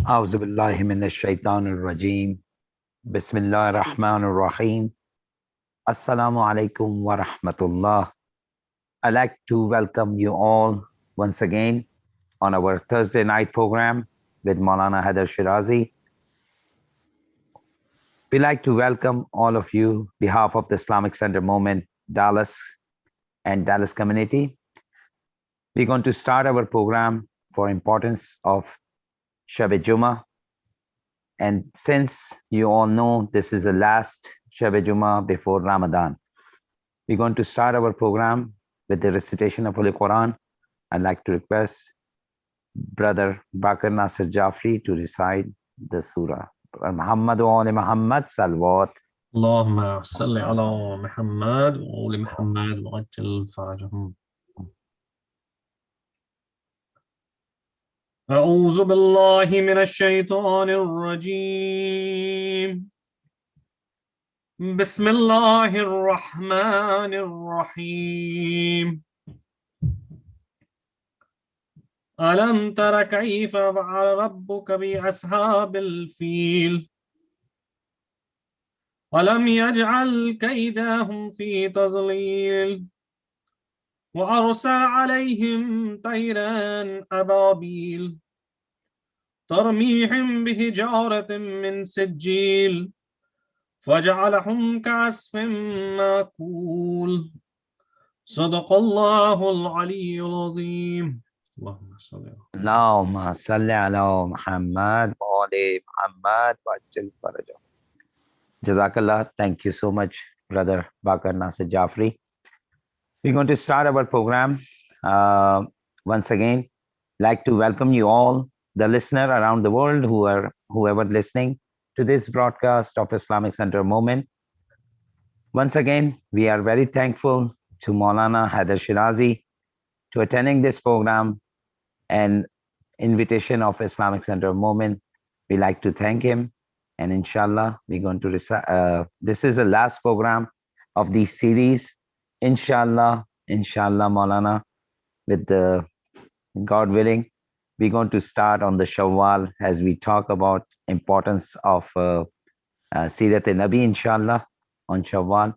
أعوذ بالله من الشيطان الرجيم بسم الله الرحمن الرحيم Assalamu alaikum wa rahmatullah. I'd like to welcome you all once again on our Thursday night program with Maulana Hyder Shirazi. We'd like to welcome all of you on behalf of the Islamic Center Movement, Dallas and Dallas community. We're going to start our program for importance of Shab-e Jummah. And since you all know this is the last Shab-e Jummah before Ramadan, we're going to start our program with the recitation of Holy Quran. I'd like to request Brother Bakr Nasir Jafri to recite the surah. Muhammad wa ali Muhammad salawat. اللهم صل على محمد وآل محمد وعجل فرجهم. أعوذ بالله من الشيطان الرجيم. بسم الله الرحمن الرحيم. ألم تر كيف فعل ربك بأصحاب الفيل ولم يجعل كيدهم في تضليل وأرسل عليهم طيرا أبابيل ترميهم بحجارة من سجيل فجعلهم كعصف مأكول صدق الله العلي العظيم. اللهم صل على Allahumma salli ala Muhammad wa ali Muhammad wa ajil farajah. Jazakallah. Thank you so much, Brother Bakr Nasir Jafri. We're going to start our program. Once again, like to welcome you all, the listener around the world whoever listening to this broadcast of Islamic Center Movement. Once again, we are very thankful to Maulana Hyder Shirazi to attending this program and invitation of Islamic Center Movement. We like to thank him, and inshallah, we're going to recite. This is the last program of this series. Inshallah, Maulana, with the God willing, we're going to start on the Shawwal as we talk about importance of Sirat-e-Nabi, inshallah, on Shawwal.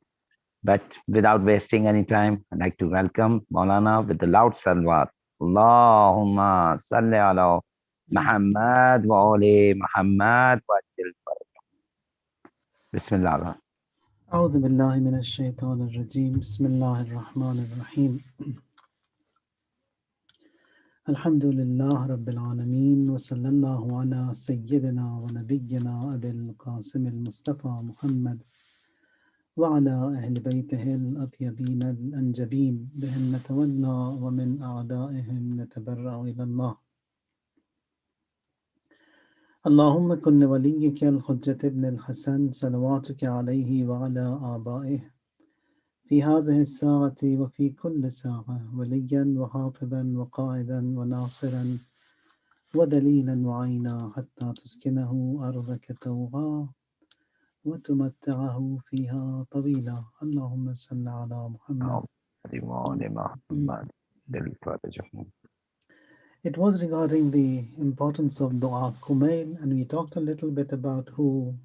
But without wasting any time, I'd like to welcome Maulana with the loud salawat. Allahumma salli ala Muhammad wa ali Muhammad wa ajil farajah. Bismillah. أعوذ بالله من الشيطان الرجيم بسم الله الرحمن الرحيم الحمد لله رب العالمين وصلى الله على سيدنا ونبينا أبي القاسم المصطفى محمد وعلى أهل بيته الأطيبين الأنجبين بهم نتولى ومن أعدائهم نتبرأ إلى الله. اللهم كن وليك الحجة ابن الحسن صلواتك عليه وعلى آبائه في هذه الساعة وفي كل ساعة وليا وحافظا وقائدا وناصرا ودليلا وعينا حتى تسكنه أرضك طوعا وتمتعه فيها طويلا. اللهم صل على محمد. It was regarding the importance of Dua Kumayl, and we talked a little bit about who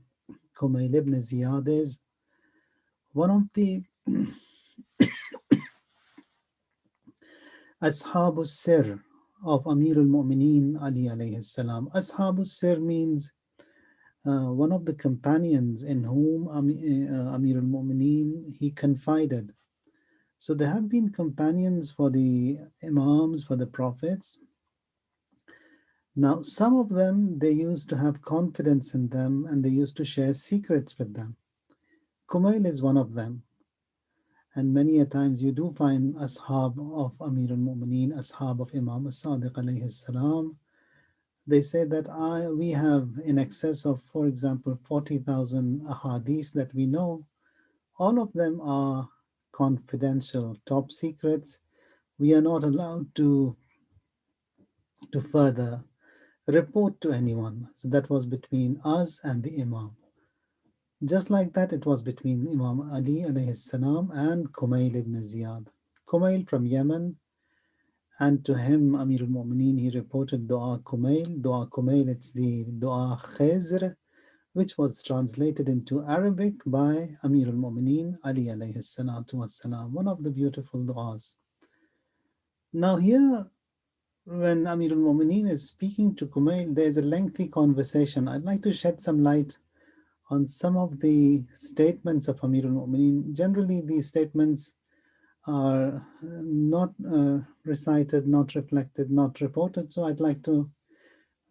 Kumayl ibn Ziyad is. One of the Ashabus Sir of Amir al-Mu'mineen Ali alayhi salam. Ashabus Sir means one of the companions in whom Amir al-Mu'mineen he confided. So there have been companions for the Imams, for the Prophets. Now, some of them, they used to have confidence in them and they used to share secrets with them. Kumayl is one of them. And many a times you do find ashab of Amir al-Mu'mineen, ashab of Imam as-Sadiq alayhi salam. They say that we have in excess of, for example, 40,000 ahadith that we know. All of them are confidential, top secrets. We are not allowed to further report to anyone. So that was between us and the Imam. Just like that, it was between Imam Ali alayhi salam and Kumayl ibn Ziyad. Kumayl from Yemen, And to him, Amir al-Mu'mineen, he reported Dua Kumayl. Dua Kumayl, it's the Dua Khizr, which was translated into Arabic by Amir al-Mu'mineen, Ali alayhi salatu wassalam, one of the beautiful du'as. Now here, when Amir al-Mu'mineen is speaking to Kumayl, there's a lengthy conversation. I'd like to shed some light on some of the statements of Amir al-Mu'mineen. Generally, these statements are not recited, not reflected, not reported. So I'd like to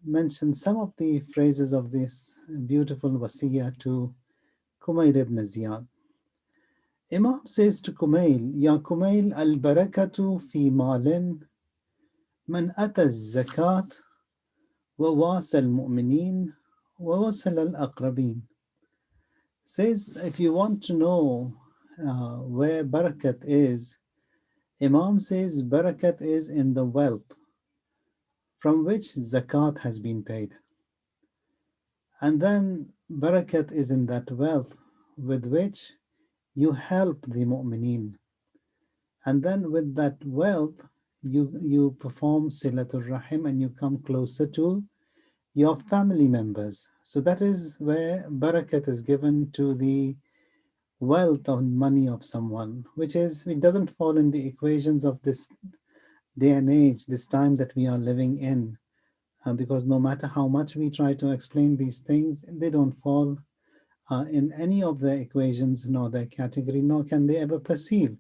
mention some of the phrases of this beautiful wasiyah to Kumayl ibn Ziyad. Imam says to Kumayl, Ya Kumayl, al-barakatu fi malin man ata zakat wa wasa al-mu'minin wa wasal al-aqrabin. Says, if you want to know where barakat is, Imam says barakat is in the wealth from which zakat has been paid. And then barakat is in that wealth with which you help the mu'mineen. And then with that wealth, you perform silatul rahim and you come closer to your family members. So that is where barakat is given to the wealth or money of someone, it doesn't fall in the equations of this day and age, this time that we are living in. Because no matter how much we try to explain these things, they don't fall in any of the equations nor their category, nor can they ever perceive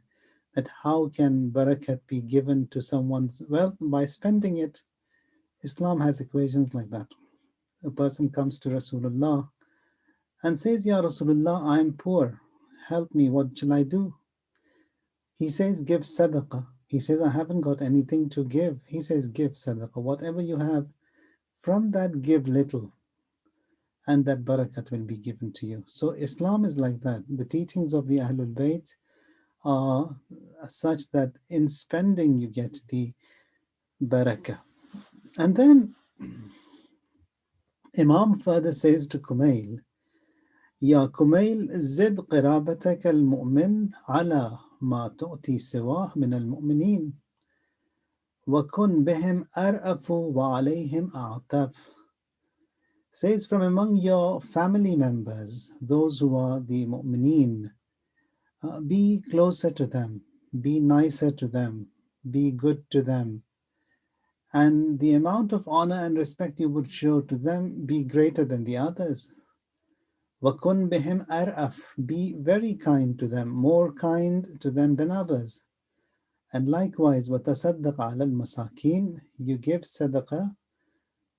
that how can barakat be given to someone's wealth by spending it. Islam has equations like that. A person comes to Rasulullah and says, Ya Rasulullah, I am poor. Help me, what shall I do? He says, give sadaqah. He says, I haven't got anything to give. He says, give sadaqah. Whatever you have, from that give little, and that barakat will be given to you. So Islam is like that. The teachings of the Ahlul Bayt are such that in spending you get the barakah. And then Imam further says to Kumayl, Ya Kumayl, zid qirabatak al-mu'min ala ma tu'ti siwah min al-mu'minin wa kun bihim ar'afu wa alayhim a'taf. Says, from among your family members, those who are the mu'mineen, be closer to them, be nicer to them, be good to them. And the amount of honor and respect you would show to them be greater than the others. وَكُنْ بِهِمْ أَرْأَفْ. Be very kind to them, more kind to them than others. And likewise, وَتَصَدَّقْ عَلَى الْمَسَاكِينَ. You give sadaqah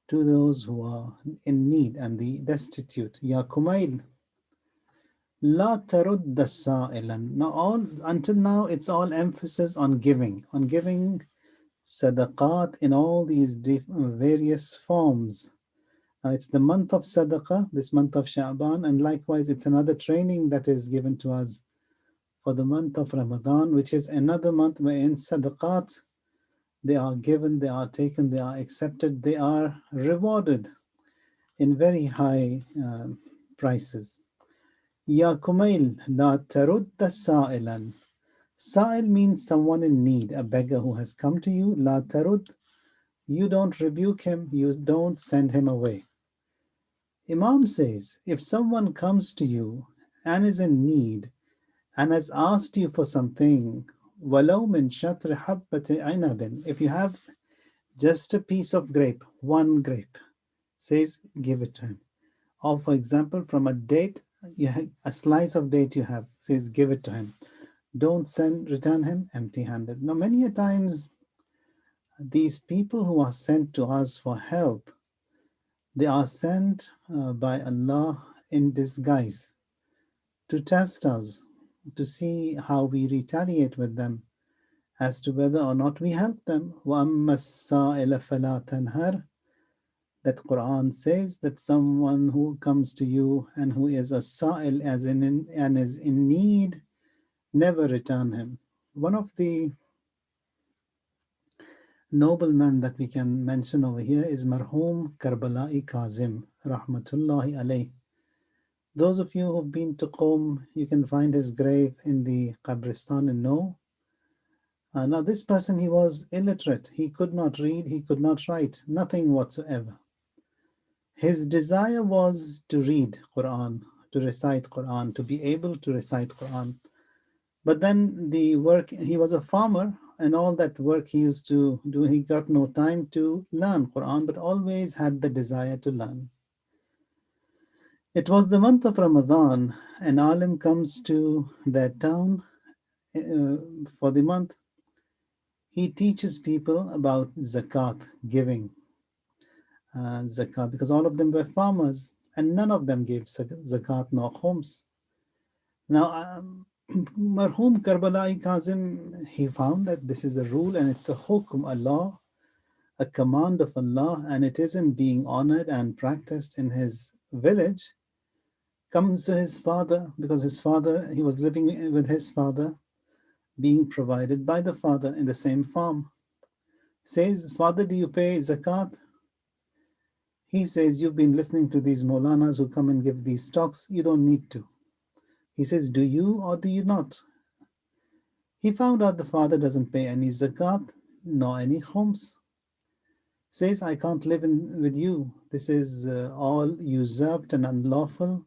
to those who are in need and the destitute. Ya Kumayl, La tarud sa'ilan. Now, until now, it's all emphasis on giving sadaqat in all these various forms. It's the month of sadaqah, this month of Sha'ban, and likewise, it's another training that is given to us for the month of Ramadan, which is another month wherein sadaqat, they are given, they are taken, they are accepted, they are rewarded in very high prices. Ya Kumail, la tarudda sa'ilan. Sa'il means someone in need, a beggar who has come to you. La tarud, you don't rebuke him, you don't send him away. Imam says, if someone comes to you and is in need and has asked you for something, walau min shatr habbati inabin, if you have just a piece of grape, one grape, says give it to him. Or for example, from a date, you have a slice of date you have, says give it to him. Don't return him empty-handed. Now, many a times, these people who are sent to us for help, they are sent by Allah in disguise to test us, to see how we retaliate with them, as to whether or not we help them. وَأَمَّا السَّائِلَ فَلَا تَنْهَرْ. That Quran says that someone who comes to you and who is a sa'il, and is in need, never return him. One of the nobleman that we can mention over here is Marhum Karbala'i Kazim, Rahmatullahi alayh. Those of you who've been to Qom, you can find his grave in the Qabristan in No. Now, this person, he was illiterate. He could not read, he could not write, nothing whatsoever. His desire was to read Quran, to recite Quran, to be able to recite Quran. But then the work, he was a farmer, and all that work he used to do, he got no time to learn Quran, but always had the desire to learn. It was the month of Ramadan. An alim comes to their town for the month. He teaches people about zakat, giving zakat, because all of them were farmers and none of them gave zakat nor khums. Now, Marhum Karbala Kazim, he found that this is a rule and it's a hukum, a law, a command of Allah, and it isn't being honored and practiced in his village. Comes to his father, because his father, he was living with his father, being provided by the father in the same farm. Says, Father, do you pay zakat? He says, you've been listening to these Maulanas who come and give these talks. You don't need to. He says, do you or do you not? He found out the father doesn't pay any zakat nor any khums. Says, I can't live with you. This is all usurped and unlawful.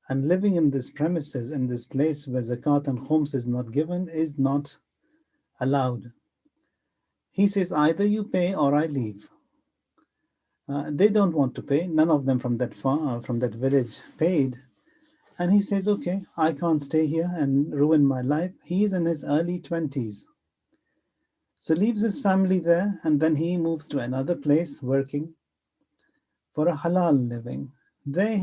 And living in this premises, in this place where zakat and khums is not given, is not allowed. He says, either you pay or I leave. They don't want to pay. None of them from that from that village paid. And he says, okay, I can't stay here and ruin my life. He's in his early 20s. So leaves his family there, and then he moves to another place working for a halal living. There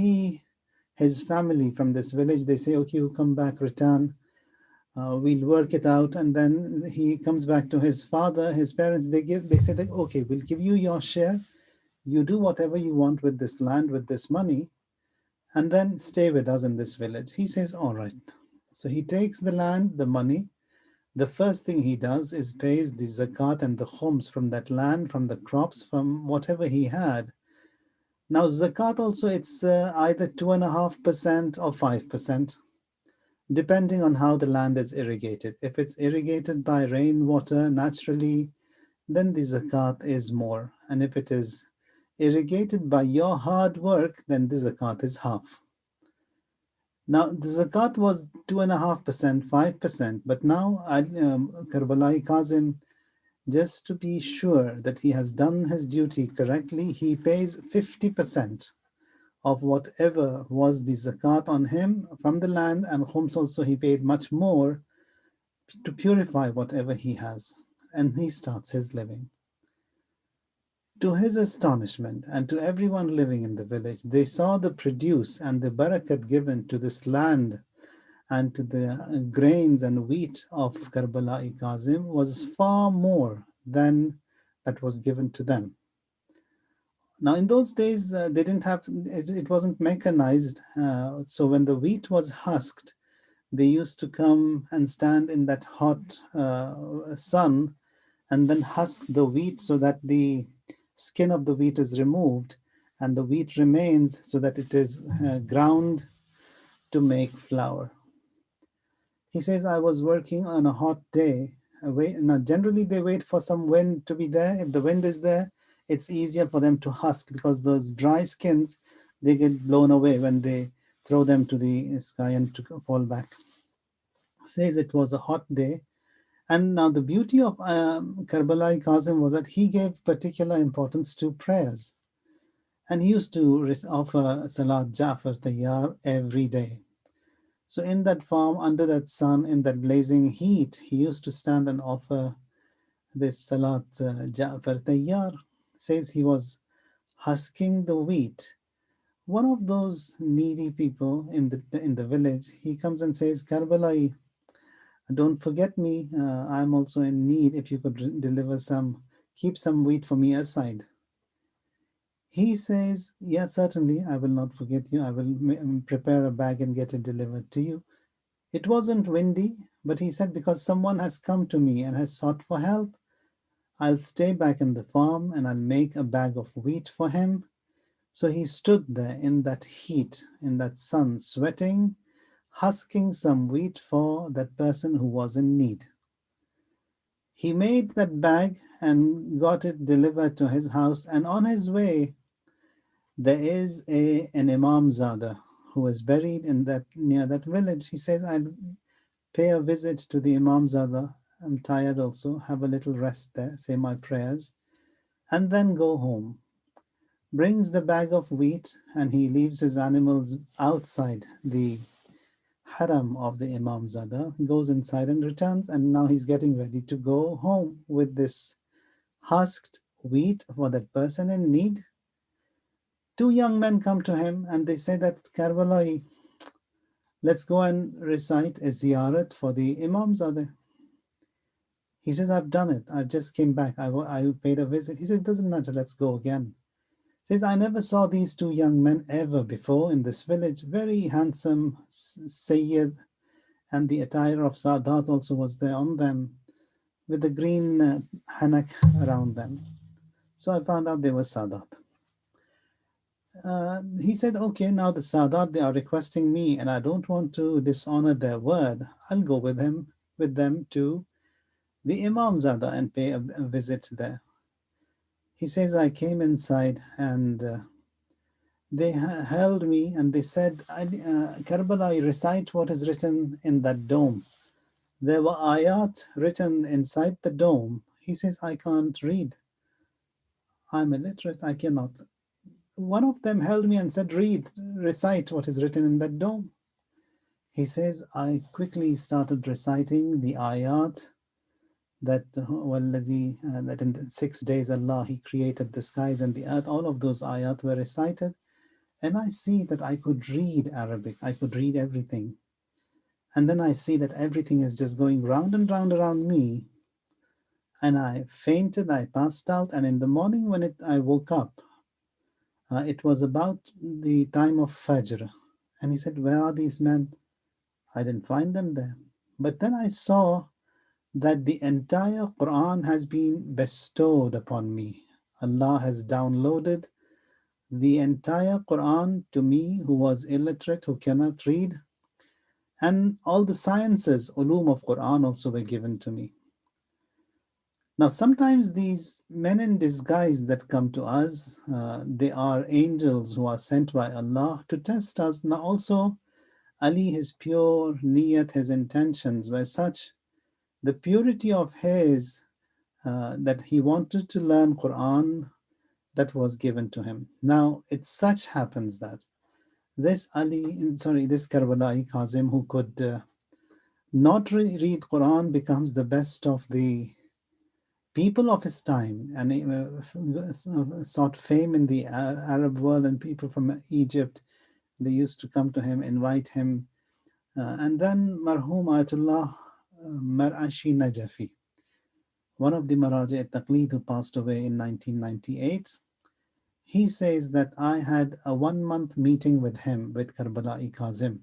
his family from this village, they say, okay, you come back, return. We'll work it out. And then he comes back to his father, his parents, they say that, okay, we'll give you your share. You do whatever you want with this land, with this money, and then stay with us in this village. He says, all right. So he takes the land, the money. The first thing he does is pays the zakat and the khums from that land, from the crops, from whatever he had. Now, zakat also, it's either 2.5% or 5%, depending on how the land is irrigated. If it's irrigated by rainwater naturally, then the zakat is more. And if it is irrigated by your hard work, then the zakat is half. Now, the zakat was 2.5%, 5%, but now Karbalai Kazim, just to be sure that he has done his duty correctly, he pays 50% of whatever was the zakat on him from the land, and khums also he paid much more to purify whatever he has, and he starts his living. To his astonishment and to everyone living in the village, they saw the produce and the barakat given to this land and to the grains and wheat of Karbala Kazim was far more than that was given to them. Now, in those days, they didn't have, it wasn't mechanized. So when the wheat was husked, they used to come and stand in that hot sun and then husk the wheat so that the skin of the wheat is removed and the wheat remains so that it is ground to make flour. He says, I was working on a hot day. Now, generally, they wait for some wind to be there. If the wind is there, it's easier for them to husk because those dry skins, they get blown away when they throw them to the sky and to fall back. Says it was a hot day. And now the beauty of Karbala Kazim was that he gave particular importance to prayers. And he used to offer Salat Jafar Tayyar every day. So in that farm, under that sun, in that blazing heat, he used to stand and offer this Salat Ja'far Tayyar. Says he was husking the wheat. One of those needy people in the village, he comes and says, Karbala, don't forget me. I'm also in need. If you could deliver some, keep some wheat for me aside. He says, yeah, certainly, I will not forget you. I will prepare a bag and get it delivered to you. It wasn't windy, but he said, because someone has come to me and has sought for help, I'll stay back in the farm and I'll make a bag of wheat for him. So he stood there in that heat, in that sun, sweating, husking some wheat for that person who was in need. He made that bag and got it delivered to his house. And on his way, there is an Imam Zada who was buried in that near that village. He says, I'll pay a visit to the Imam Zada. I'm tired also. Have a little rest there, say my prayers, and then go home. Brings the bag of wheat and he leaves his animals outside the haram of the Imam Zada, goes inside and returns, and now he's getting ready to go home with this husked wheat for that person in need. Two young men come to him and they say that Karbala, let's go and recite a ziyarat for the Imam Zada. He says, I've done it. I just came back. I paid a visit. He says, it doesn't matter. Let's go again. He says, I never saw these two young men ever before in this village. Very handsome Sayyid, and the attire of Sadat also was there on them with the green hanak around them. So I found out they were Sadat. He said, okay, now the Sadat, they are requesting me and I don't want to dishonor their word. I'll go with them to the Imam Zada and pay a visit there. He says, I came inside and they held me and they said, Karbala, recite what is written in that dome. There were ayat written inside the dome. He says, I can't read. I'm illiterate. I cannot. One of them held me and said, recite what is written in that dome. He says, I quickly started reciting the ayat that that in the 6 days Allah, He created the skies and the earth. All of those ayat were recited. And I see that I could read Arabic. I could read everything. And then I see that everything is just going round and round around me. And I fainted, I passed out. And in the morning when I woke up, it was about the time of Fajr. And he said, where are these men? I didn't find them there. But then I saw that the entire Quran has been bestowed upon me. Allah has downloaded the entire Quran to me, who was illiterate, who cannot read. And all the sciences, ulum of Quran also were given to me. Now, sometimes these men in disguise that come to us, they are angels who are sent by Allah to test us. Now, also, Ali, his pure niyat, his intentions were such, the purity of his, that he wanted to learn Quran, that was given to him. Now, it such happens that this Karbala'i Kazim who could not read Quran becomes the best of the people of his time, and sought fame in the Arab world, and people from Egypt, they used to come to him, invite him. And then Marhum Ayatullah Mar'ashi Najafi, one of the Maraja Taqleed who passed away in 1998, he says that I had a 1-month meeting with him, with Karbala'i Kazim.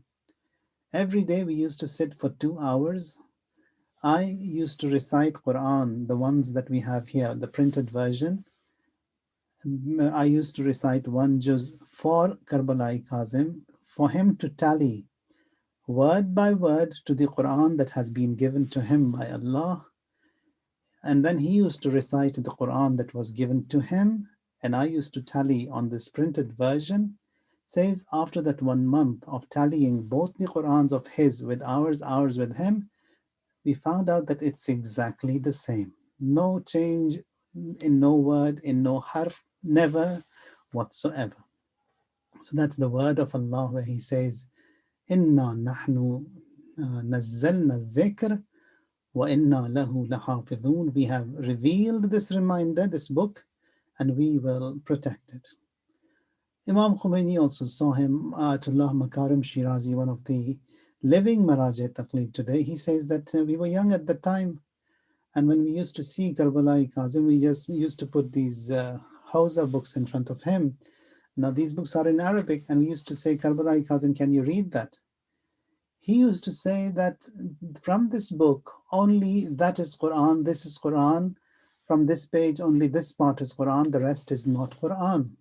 Every day we used to sit for 2 hours. I used to recite Quran, the ones that we have here, the printed version. I used to recite one juz for Karbala'i Kazim, for him to tally word by word to the Quran that has been given to him by Allah. And then he used to recite the Quran that was given to him, and I used to tally on this printed version. Says after that 1 month of tallying both the Qurans of his with ours with him, we found out that it's exactly the same. No change in no word, in no harf, never whatsoever. So that's the word of Allah where He says, Inna nahnu nazzalna dhikr wa inna lahu lahafidhun. We have revealed this reminder, this book, and we will protect it. Imam Khomeini also saw him, Ayatollah Makarim Shirazi, one of the living Maraja Taqleed today. He says that we were young at the time, and when we used to see Karbala'i Kazim, we used to put these Hausa books in front of him. Now these books are in Arabic, and we used to say, Karbala'i Kazim, can you read that? He used to say that from this book, only that is Quran, this is Quran. From this page, only this part is Quran, the rest is not Quran.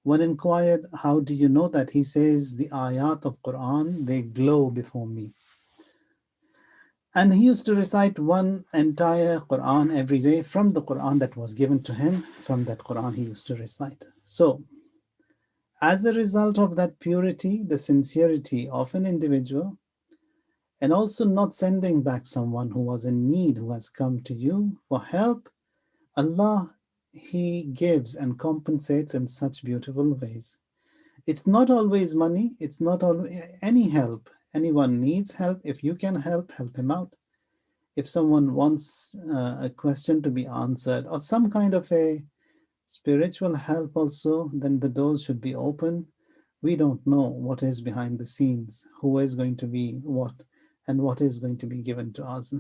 When inquired, how do you know that? He says, the ayat of Quran, they glow before me. And he used to recite one entire Quran every day from the Quran that was given to him. From that Quran he used to recite. So, as a result of that purity, the sincerity of an individual, and also not sending back someone who was in need, who has come to you for help, Allah, He gives and compensates in such beautiful ways. It's not always money, it's not always any help. Anyone needs help. If you can help him out. If someone wants a question to be answered or some kind of a spiritual help also, then the doors should be open. We don't know what is behind the scenes, who is going to be what, and what is going to be given to us.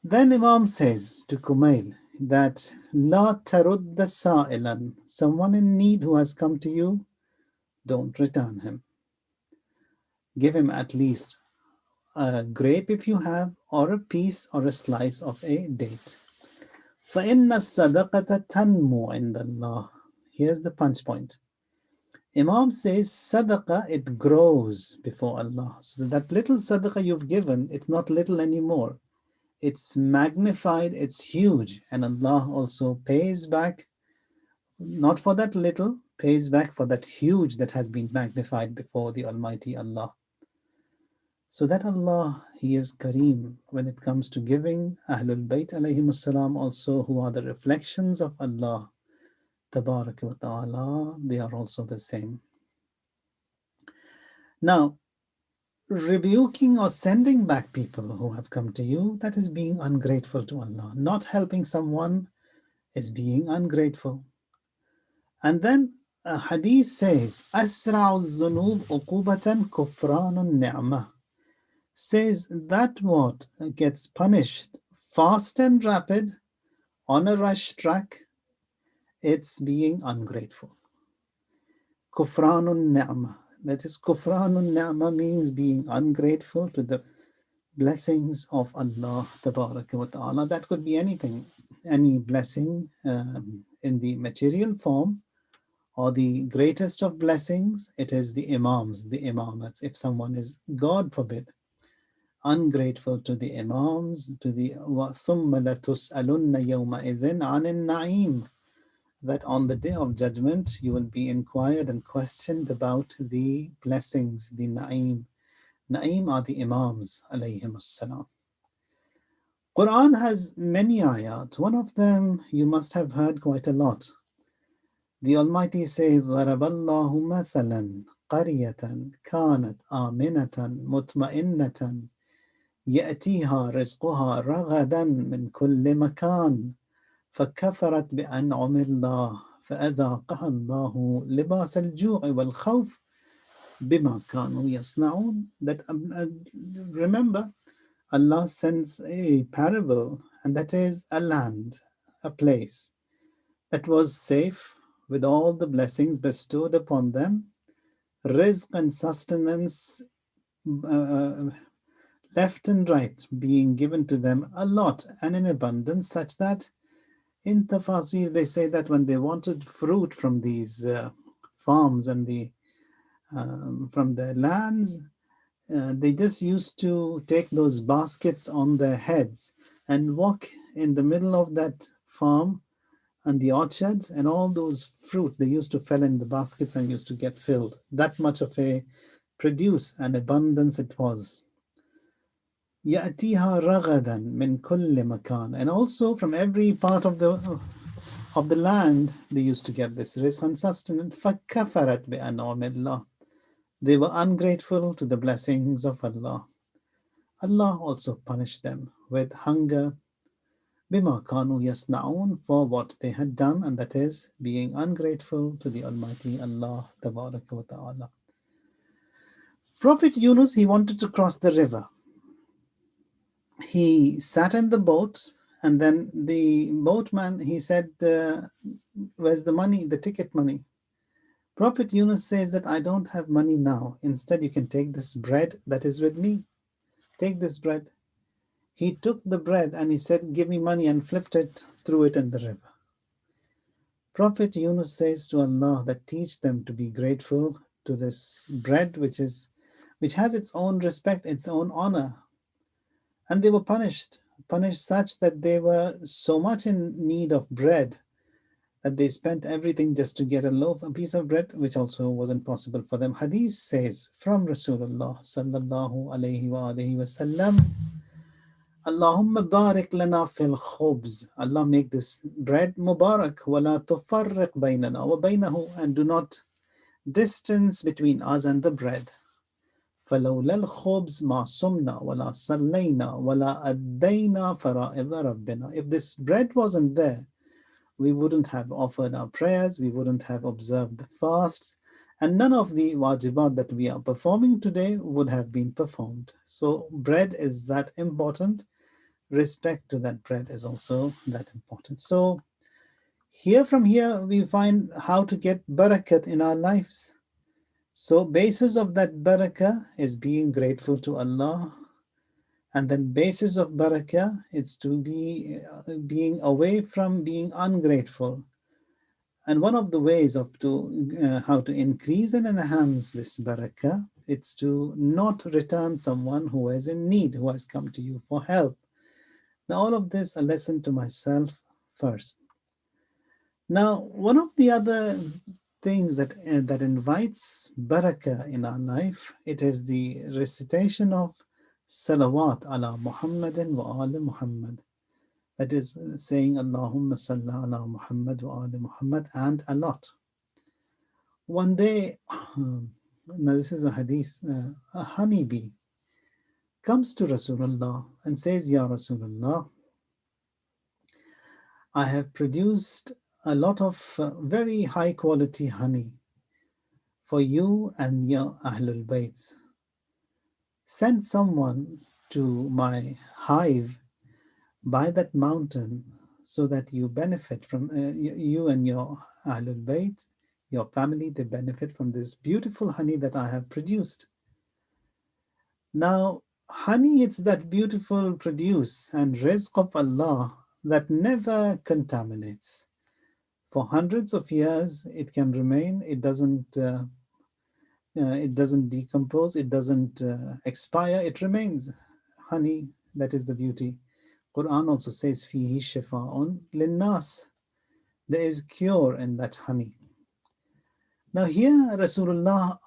Then Imam says to Kumayl that La tarudda sa'ilan, someone in need who has come to you, don't return him. Give him at least a grape if you have, or a piece or a slice of a date. فَإِنَّ الصَّدَقَةَ تَنْمُو عِنْدَ اللَّهِ. Here's the punch point. Imam says sadaqah, it grows before Allah. So that little sadaqah you've given, it's not little anymore. It's magnified, it's huge. And Allah also pays back, not for that little, pays back for that huge that has been magnified before the Almighty Allah. So that Allah, He is Kareem when it comes to giving. Ahlul Bayt alayhimus salam also, who are the reflections of Allah, Tabarak wa Ta'ala, they are also the same. Now, rebuking or sending back people who have come to you, that is being ungrateful to Allah. Not helping someone is being ungrateful. And then a hadith says, Asra'u zunub uqubatan kufranun ni'mah. Says that what gets punished fast and rapid on a rush track, it's being ungrateful. Kufranun ni'mah. That is, kufranun ni'mah means being ungrateful to the blessings of Allah Tabaraka wa Ta'ala. That could be anything, any blessing in the material form, or the greatest of blessings, it is the imams, the imamats. If someone is, God forbid, ungrateful to the imams, to the ثُمَّ لَتُسْأَلُنَّ يَوْمَئِذٍ عَنِ النَّعِيمِ, that on the day of judgment you will be inquired and questioned about the blessings, the na'im. Na'im are the imams, alayhimus salam. Quran has many ayat. One of them you must have heard quite a lot. The Almighty says, ضَرَبَ اللَّهُ مَثَلًا قَرْيَةً كَانَتْ آمِنَةً مُطْمَئِنَّةً يَأْتِيهَا رِزْقُهَا رَغَدًا مِنْ كُلِّ مَكَانٍ فَكَفَرَتْ بِأَنْعُمِ اللَّهِ فَأَذَاقَهَا اللَّهُ لِبَاسَ الْجُوعِ وَالْخَوْفِ بِمَا كَانُوا يَصْنَعُونَ. That remember, Allah sends a parable, and that is a land, a place that was safe with all the blessings bestowed upon them, rizq and sustenance left and right being given to them a lot and in abundance, such that in Tafasir they say that when they wanted fruit from these farms and from the lands, they just used to take those baskets on their heads and walk in the middle of that farm and the orchards, and all those fruit they used to fill in the baskets and used to get filled. That much of a produce and abundance it was. يَأْتِيهَا رَغَدًا مِنْ كُلِّ مَكَانٍ. And also from every part of the land they used to get this rizq and sustenance. فَكَفَرَتْ بِأَنْعُمِ اللَّهِ. They were ungrateful to the blessings of Allah. Allah also punished them with hunger, بِمَا كَانُوا يَصْنَعُونَ, for what they had done, and that is being ungrateful to the Almighty Allah Tabaraka wa Ta'ala. Prophet Yunus, he wanted to cross the river. He sat in the boat, and then the boatman, he said, where's the money, the ticket money? Prophet Yunus says that I don't have money now. Instead, you can take this bread that is with me. Take this bread. He took the bread and he said, give me money, and flipped it, threw it in the river. Prophet Yunus says to Allah that teach them to be grateful to this bread which has its own respect, its own honor. And they were punished such that they were so much in need of bread that they spent everything just to get a piece of bread, which also wasn't possible for them. Hadith says from Rasulullah sallallahu alayhi wa alayhi wasallam, Allahumma barik lana fil khubz. Allah, make this bread mubarak, wa la tufarriq baynana wa baynahu, and do not distance between us and the bread. فلولا الخبز ما صمنا ولا صلينا ولا أدينا فرائض ربنا. If this bread wasn't there, we wouldn't have offered our prayers, we wouldn't have observed the fasts, and none of the wajibat that we are performing today would have been performed. So bread is that important. Respect to that bread is also that important. So from here we find how to get barakat in our lives. So basis of that barakah is being grateful to Allah, and then basis of barakah is to be being away from being ungrateful. And one of the ways of how to increase and enhance this barakah, it's to not return someone who is in need, who has come to you for help. Now all of this a lesson to myself first. Now, one of the other things that invites barakah in our life, it is the recitation of salawat ala Muhammadin wa ali Muhammad. That is saying Allahumma salli ala Muhammad wa ali Muhammad, and a lot. One day, now this is a hadith, a honeybee comes to Rasulullah and says, Ya Rasulullah, I have produced a lot of very high quality honey for you and your Ahlul Bayt. Send someone to my hive by that mountain so that you benefit from, you and your Ahlul Bayt, your family, they benefit from this beautiful honey that I have produced. Now, honey, it's that beautiful produce and rizq of Allah that never contaminates. For hundreds of years, it can remain. It doesn't decompose. It doesn't expire. It remains. Honey, that is the beauty. Quran also says, "Fihi shifa'un linnas." There is cure in that honey. Now here, Rasulullah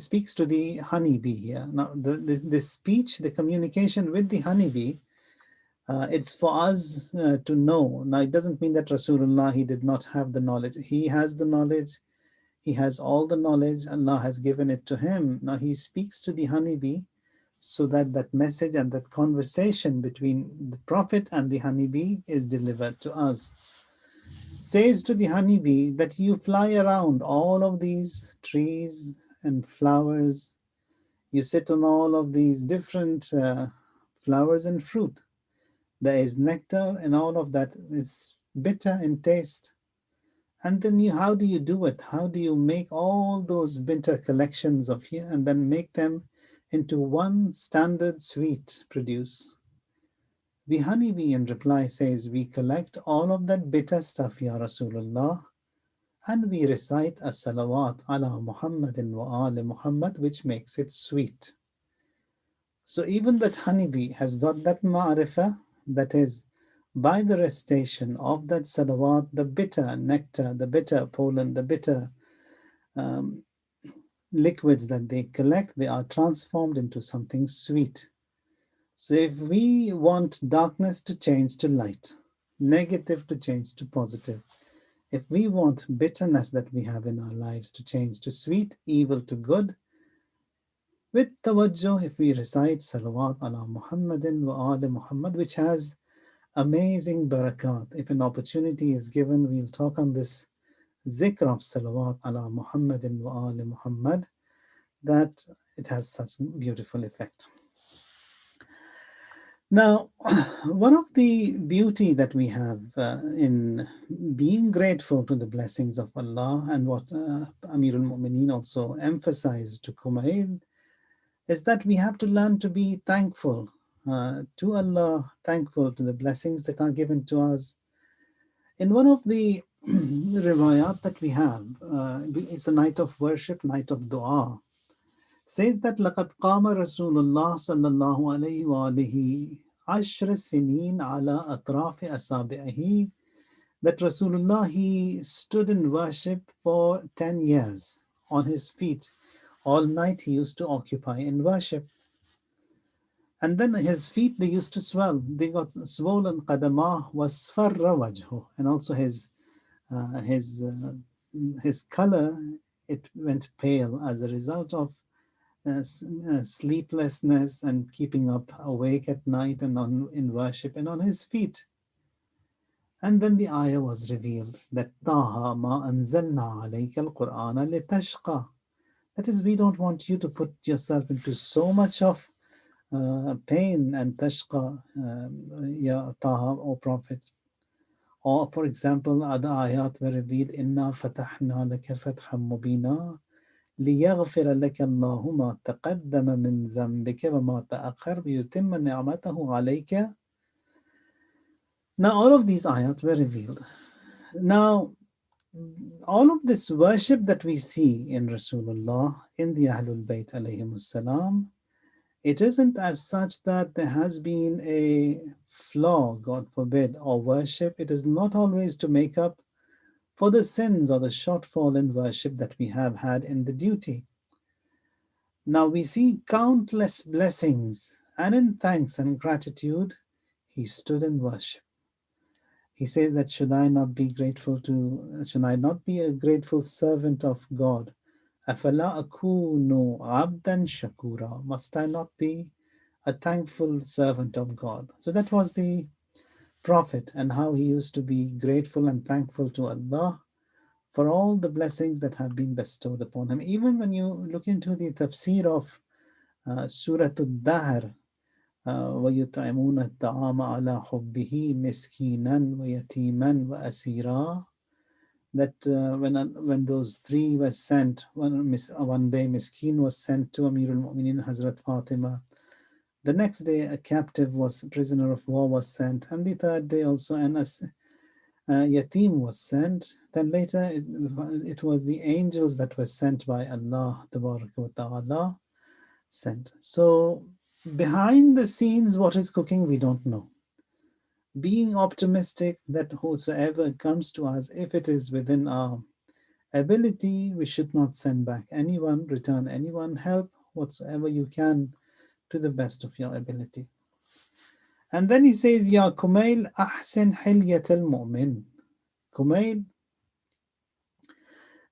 speaks to the honeybee here. Now the speech, the communication with the honeybee, it's for us to know. Now it doesn't mean that Rasulullah, he did not have the knowledge. He has the knowledge. He has all the knowledge. Allah has given it to him. Now he speaks to the honeybee so that that message and that conversation between the Prophet and the honeybee is delivered to us. Says to the honeybee that you fly around all of these trees and flowers. You sit on all of these different flowers and fruit. There is nectar, and all of that is bitter in taste. And then how do you do it? How do you make all those bitter collections of here and then make them into one standard sweet produce? The honeybee in reply says, we collect all of that bitter stuff, Ya Rasulullah, and we recite a salawat ala Muhammadin wa ali Muhammad, which makes it sweet. So even that honeybee has got that ma'rifah, that is, by the recitation of that salawat, the bitter nectar, the bitter pollen, the bitter liquids that they collect, they are transformed into something sweet. So if we want darkness to change to light, negative to change to positive, if we want bitterness that we have in our lives to change to sweet, evil to good, with tawajjuh, if we recite salawat ala Muhammadin wa ali Muhammad, which has amazing barakat. If an opportunity is given, we'll talk on this zikr of salawat ala Muhammadin wa ali Muhammad, that it has such beautiful effect. Now, one of the beauty that we have in being grateful to the blessings of Allah, and what Amirul Mu'mineen also emphasized to Kumayl, is that we have to learn to be thankful to Allah, thankful to the blessings that are given to us. In one of the riwayat that we have, it's a night of worship, night of dua. says that لقد قام رسول الله صلى الله عليه وآله عشر سنين على أطراف أصابعه, that Rasulullah, he stood in worship for 10 years on his feet. All night he used to occupy in worship. And then his feet, they used to swell. They got swollen. قدماه واصفر وجهه. And also his color, it went pale as a result of sleeplessness and keeping up awake at night and in worship and on his feet. And then the ayah was revealed that Taha ma anzalna alayka al-Qur'ana litashqa. That is, we don't want you to put yourself into so much of pain and tashqa, ya Taha, O Prophet. Or, for example, other ayat were revealed, Inna fatahna laka fatham mubina ليغفر لك الله ما تقدم من ذنبك وما تأخر ويتم نعمته عليك. Now all of these ayat were revealed. Now all of this worship that we see in Rasulullah, in the Ahlul Bayt alayhimus salam, it isn't as such that there has been a flaw, God forbid, or worship. It is not always to make up for the sins or the shortfall in worship that we have had in the duty. Now we see countless blessings, and in thanks and gratitude, he stood in worship. He says that should I not be a grateful servant of God? أَفَلَا أَكُونُ عَبْدًا شَكُورًا. Must I not be a thankful servant of God? So that was the Prophet, and how he used to be grateful and thankful to Allah for all the blessings that have been bestowed upon him. Even when you look into the tafsir of Surah Al-Dahr, وَيُطْعِمُونَ الطَّعَامَ عَلَى حُبِّهِ مِسْكِينًا وَيَتِيمًا وَأَسِيرًا, that when those three were sent, one day Miskin was sent to Amir al-Mu'minin Hazrat Fatima. The next day a prisoner of war was sent, and the third day also an yatim was sent. Then later it was the angels that were sent by Allah Tabaraka wa Ta'ala sent. So behind the scenes, what is cooking, we don't know. Being optimistic that whosoever comes to us, if it is within our ability, we should not send back anyone, return anyone, help whatsoever you can to the best of your ability. And then he says, Ya Kumayl, ahsin hilyat al-mu'min. Kumayl,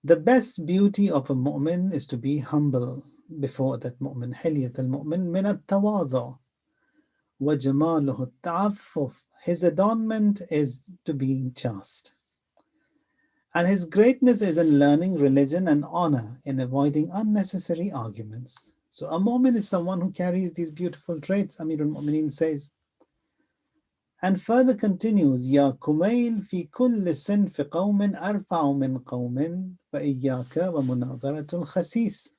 the best beauty of a mu'min is to be humble before that mu'min. Hilyat al-mu'min min al-tawadhu wa jamaluhu al-ta'affuf. His adornment is to be chaste. And his greatness is in learning religion and honor, in avoiding unnecessary arguments. So a mu'min is someone who carries these beautiful traits, Amir al-Mu'mineen says. And further continues, Ya Kumayl fi kulli sinfi qawmin arfa'u min qawmin fa iyyaka wa munadharatul khasis.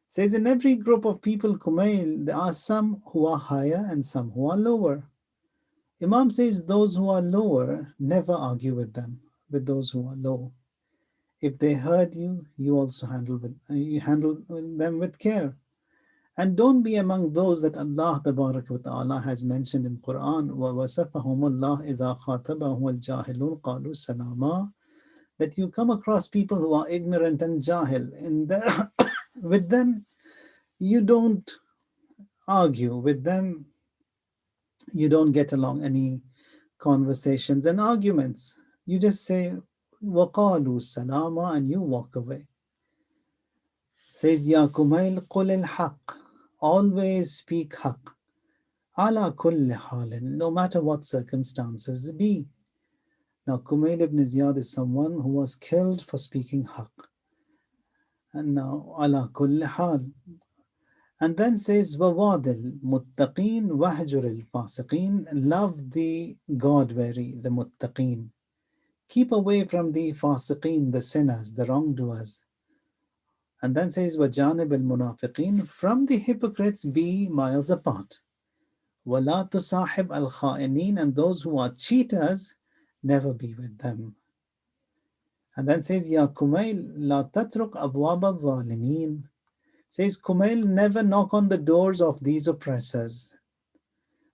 Says in every group of people, Kumayl, there are some who are higher and some who are lower. Imam says those who are lower, never argue with them, with those who are low. If they hurt you, you also handle them with care. And don't be among those that Allah Tabaraka wa Ta'ala has mentioned in Quran, وَوَسَفَهُمُ اللَّهِ إِذَا خَاطَبَهُمُ الْجَاهِلُونَ قَالُوا سَلَامًا, that you come across people who are ignorant and jahil. With them, you don't argue. With them, you don't get along any conversations and arguments. You just say, وَقَالُوا سَلَامًا, and you walk away. Says, Ya Kumayl, قُلِ الْحَقِّ, always speak haqq. Ala kulli halin, no matter what circumstances be. Now, Kumayl ibn Ziyad is someone who was killed for speaking haqq. And now, ala kulli hal. And then says, Wawadil muttaqeen wahjuril fasiqeen, love the God-wary, the muttaqeen. Keep away from the fasiqeen, the sinners, the wrongdoers. And then says, Wajanib al-munafiqeen, from the hypocrites be miles apart. وَلَا تُصَاحِبْ الْخَائِنِينَ, and those who are cheaters, never be with them. And then says, Ya Kumayl, لَا تَتْرُكْ أَبْوَابَ الظَّالِمِينَ. Says Kumayl, never knock on the doors of these oppressors.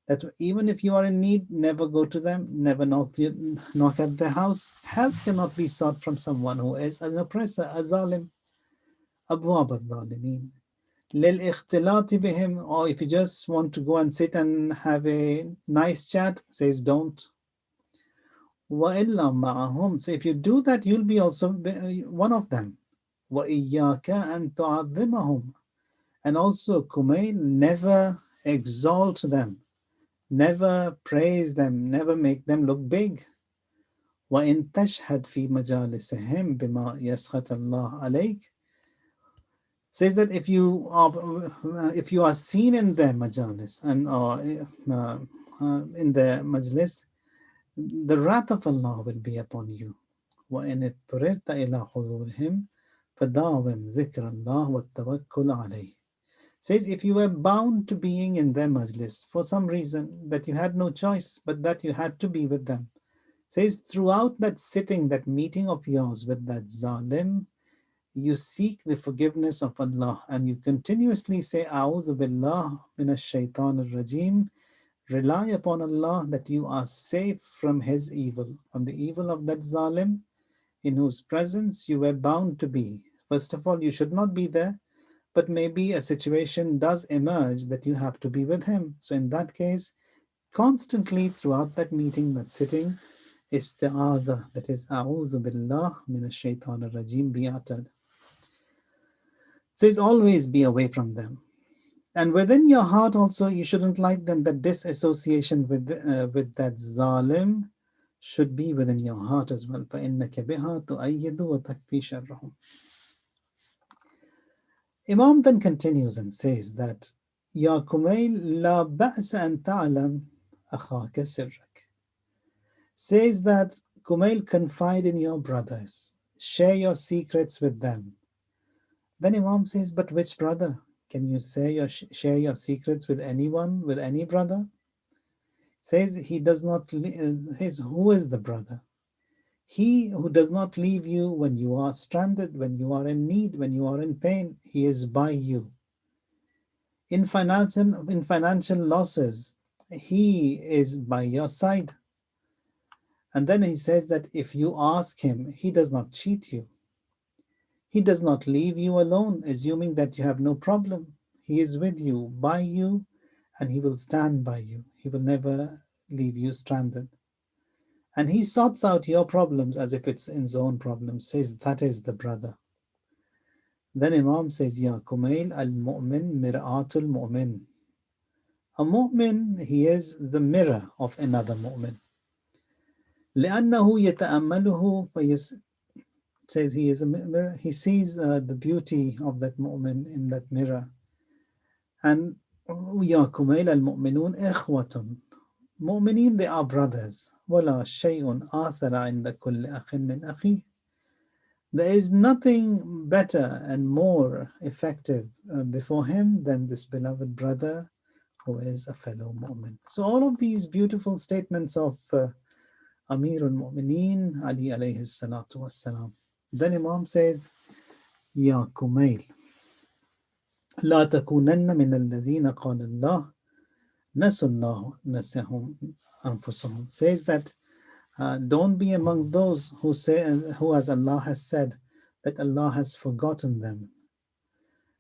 That even if you are in need, never go to them, never knock at their house. Help cannot be sought from someone who is an oppressor, a zalim. أبواب الظالمين للاختلاط بهم, or if you just want to go and sit and have a nice chat, says don't. وإلا معهم, so if you do that, you'll be also one of them. وإياك أن تعظمهم, and also Kumayl, never exalt them, never praise them, never make them look big. وإن تشهد في مجالسهم بما يسخط الله عليك, says that if you are seen in their majalis and in their majlis, the wrath of Allah will be upon you. وإن اضطررت إلى حضورهم فداوم ذكر الله والتوكل عليه. Says if you were bound to being in their majlis for some reason that you had no choice but that you had to be with them, says throughout that sitting, that meeting of yours with that zalim, you seek the forgiveness of Allah and you continuously say A'udhu Billah Minash Shaitanir Rajim. Rely upon Allah that you are safe from his evil, from the evil of that zalim in whose presence you were bound to be. First of all, you should not be there, but maybe a situation does emerge that you have to be with him. So in that case, constantly throughout that meeting, that sitting, isti'adha, that is A'udhu Billah Minash Shaitanir Rajim, be uttered. Says always be away from them. And within your heart also, you shouldn't like them. That disassociation with that zalim should be within your heart as well. فَإِنَّكَ بِهَا تُؤَيِّدُ وَتَكْفِي شَرَّهُمْ. Imam then continues and says that يا كميل لا بأس أن تعلم أخاك سرك. Says that Kumayl, confide in your brothers, share your secrets with them. Then Imam says, but which brother? Can you share your secrets with anyone, with any brother? Says he does not. Says who is the brother? He who does not leave you when you are stranded, when you are in need, when you are in pain. He is by you. In financial losses, he is by your side. And then he says that if you ask him, he does not cheat you. He does not leave you alone, assuming that you have no problem. He is with you, by you, and he will stand by you. He will never leave you stranded. And he sorts out your problems as if it's his own problems, says that is the brother. Then Imam says, Ya Kumayl, al-mu'min mir'atul mu'min. A mu'min, he is the mirror of another mu'min. لأنه يتأمله says he is a mirror. He sees the beauty of that mu'min in that mirror. And يا كميل المؤمنون إخوة. Mu'mineen, they are brothers. ولا شيء آثر عند كل أخ من أخيه. There is nothing better and more effective before him than this beloved brother who is a fellow mu'min. So all of these beautiful statements of Amir al-Mu'mineen, Ali alayhi salatu wassalam. Then Imam says, Ya Kumayl, لا تكونن من الذين قال الله نسوا الله نسيهم أنفسهم. Says that don't be among those who say, who as Allah has said, that Allah has forgotten them.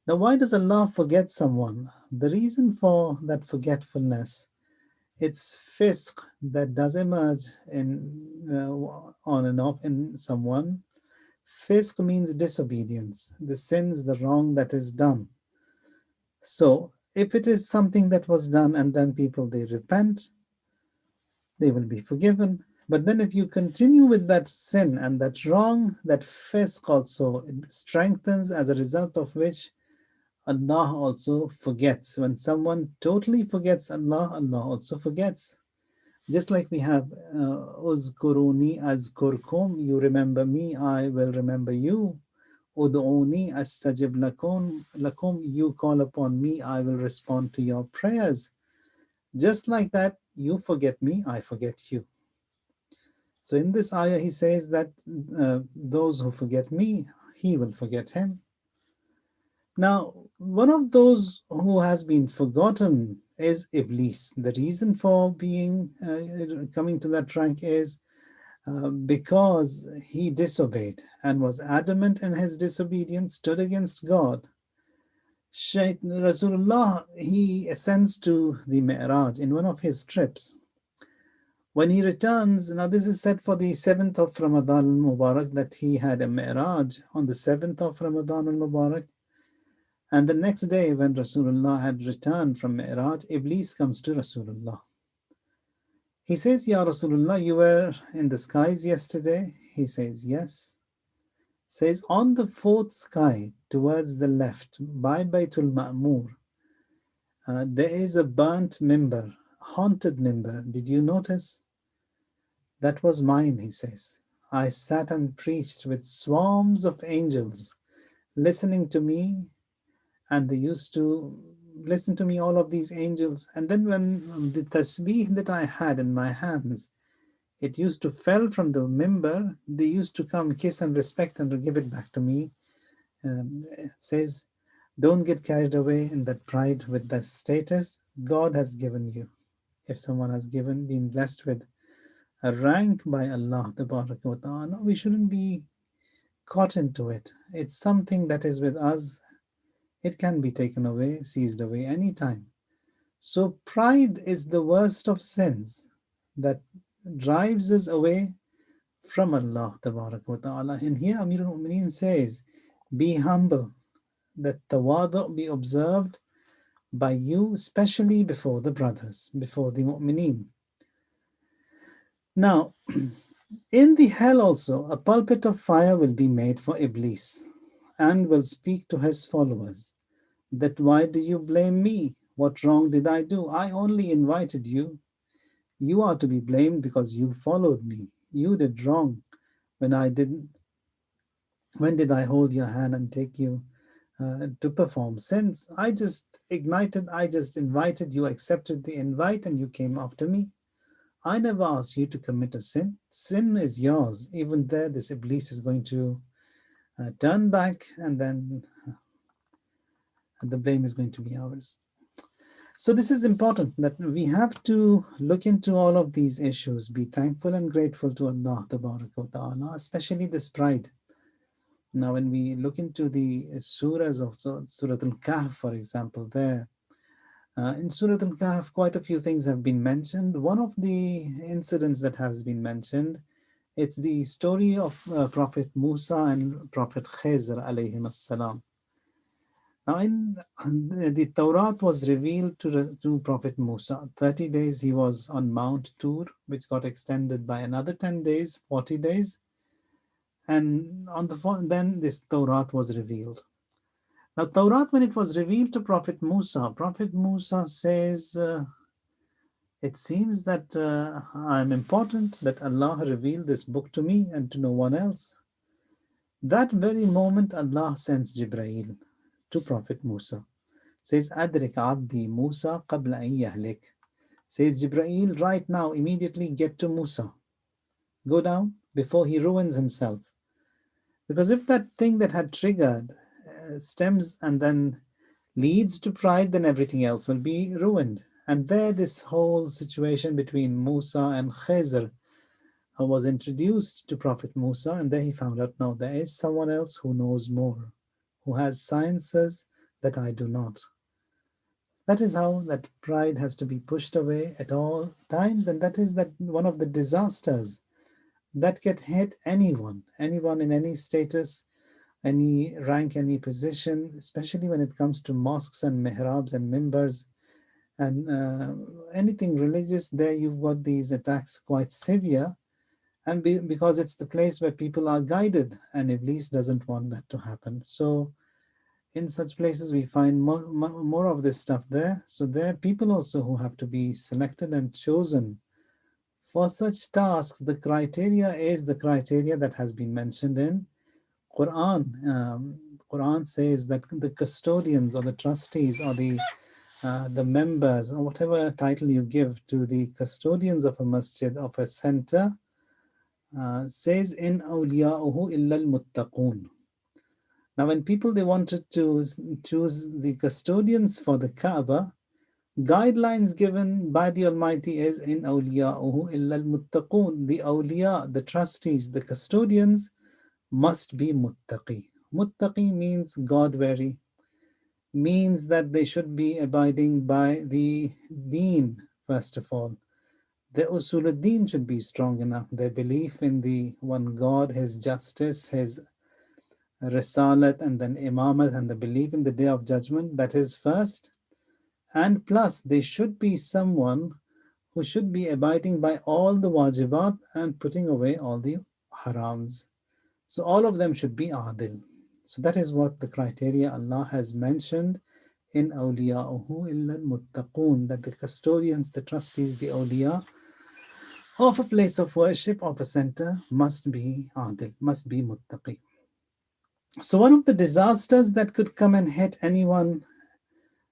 Now, why does Allah forget someone? The reason for that forgetfulness, it's fisq that does emerge on and off in someone. Fisq means disobedience, the sins, the wrong that is done. So if it is something that was done and then people, they repent, they will be forgiven. But then if you continue with that sin and that wrong, that fisq also strengthens, as a result of which Allah also forgets. When someone totally forgets Allah, Allah also forgets. Just like we have Uzkuruni azkurkum, you remember me, I will remember you. Ud'uni astajib lakum, you call upon me, I will respond to your prayers. Just like that, you forget me, I forget you. So in this ayah, he says that those who forget me, he will forget him. Now, one of those who has been forgotten is Iblis. The reason for being coming to that rank is because he disobeyed and was adamant in his disobedience, stood against God. Rasulullah, he ascends to the Mi'raj in one of his trips. When he returns, now this is said for the 7th of Ramadan al-Mubarak, that he had a Mi'raj on the 7th of Ramadan al-Mubarak. And the next day, when Rasulullah had returned from Mi'raj, Iblis comes to Rasulullah. He says, Ya Rasulullah, you were in the skies yesterday? He says, yes. Says, on the fourth sky, towards the left, by Baytul Ma'mur, there is a burnt mimbar, haunted mimbar. Did you notice? That was mine, he says. I sat and preached with swarms of angels listening to me, and they used to listen to me, all of these angels. And then when the tasbih that I had in my hands, it used to fell from the mimbar, they used to come kiss and respect and to give it back to me. It says, don't get carried away in that pride with that status God has given you. If someone has been blessed with a rank by Allah, Ta'ala, we shouldn't be caught into it. It's something that is with us. It can be taken away, seized away anytime. So pride is the worst of sins that drives us away from Allah Ta'ala. And here Amir al-Mu'mineen says, be humble, that tawadu be observed by you, especially before the brothers, before the mu'mineen. Now, in the hell also, a pulpit of fire will be made for Iblis and will speak to his followers that why do you blame me? What wrong did I do? I only invited you. You are to be blamed because you followed me. You did wrong when I didn't. When did I hold your hand and take you to perform sins? I just invited you, accepted the invite, and you came after me. I never asked you to commit a sin. Sin is yours. Even there, this Iblis is going to turn back, and then the blame is going to be ours. So this is important, that we have to look into all of these issues, be thankful and grateful to Allah Ta'ala, especially this pride. Now, when we look into the surahs of Surah Al-Kahf, for example, there, in Surah Al-Kahf, quite a few things have been mentioned. One of the incidents that has been mentioned, it's the story of Prophet Musa and Prophet Khizr alayhim as-salam. Now, the Torah was revealed to Prophet Musa. 30 days he was on Mount Tur, which got extended by another 10 days, 40 days. And then this Torah was revealed. Now, Torah, when it was revealed to Prophet Musa says, it seems that I'm important, that Allah revealed this book to me and to no one else. That very moment, Allah sends Jibreel to Prophet Musa. Says, Adrik Abdi Musa qabla an yahlik. Says Jibreel, right now, immediately get to Musa. Go down before he ruins himself. Because if that thing that had triggered stems and then leads to pride, then everything else will be ruined. And there, this whole situation between Musa and Khizr was introduced to Prophet Musa, and there he found out, no, there is someone else who knows more, who has sciences that I do not. That is how that pride has to be pushed away at all times, and that is that one of the disasters that can hit anyone in any status, any rank, any position, especially when it comes to mosques and mihrabs and mimbars and anything religious. There you've got these attacks quite severe, and because it's the place where people are guided, and Iblis doesn't want that to happen. So in such places we find more of this stuff there. So there are people also who have to be selected and chosen for such tasks. The criteria is the criteria that has been mentioned in Quran. Quran says that the custodians or the trustees or the members, or whatever title you give to the custodians of a masjid, of a center, says in awliya'uhu illa al-muttaqun. Now, when people they wanted to choose the custodians for the Kaaba, guidelines given by the Almighty is in awliya'uhu illa al-muttaqun. The awliya, the trustees, the custodians must be muttaqi. Muttaqi means God-wary, means that they should be abiding by the deen, first of all. The usuluddin should be strong enough. Their belief in the one God, His justice, His risalat, and then imamat, and the belief in the day of judgment, that is first. And plus, they should be someone who should be abiding by all the wajibat and putting away all the harams. So all of them should be adil. So that is what the criteria Allah has mentioned in awliya'uhu illa al-muttaqun, that the custodians, the trustees, the awliya of a place of worship, of a center, must be adil, must be muttaqi. So one of the disasters that could come and hit anyone,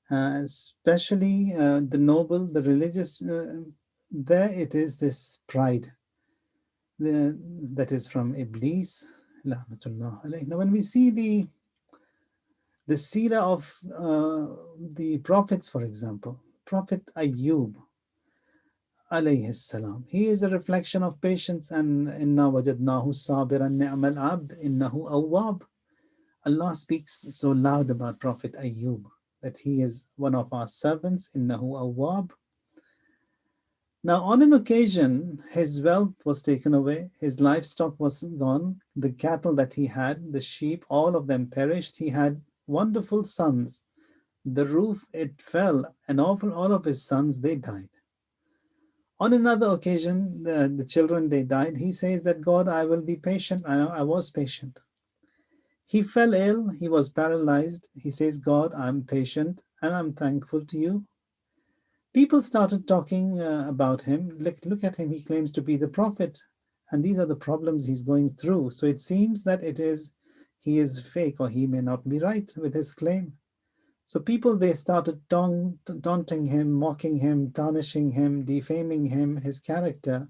especially the noble, the religious, there it is this pride that is from Iblis. Now, when we see the seerah of the prophets, for example, Prophet Ayyub, alayhi salam, he is a reflection of patience. And inna wajadnahu sabiran ni'mal abd innahu awwab. Allah speaks so loud about Prophet Ayyub that he is one of our servants, innahu awwab. Now, on an occasion, his wealth was taken away, his livestock was gone, the cattle that he had, the sheep, all of them perished. He had wonderful sons. The roof, it fell, and all of his sons, they died. On another occasion, the children, they died. He says that, God, I will be patient. I was patient. He fell ill, he was paralyzed. He says, God, I'm patient and I'm thankful to you. People started talking about him. Look at him, he claims to be the prophet. And these are the problems he's going through. So it seems that he is fake, or he may not be right with his claim. So people, they started taunting him, mocking him, tarnishing him, defaming him, his character.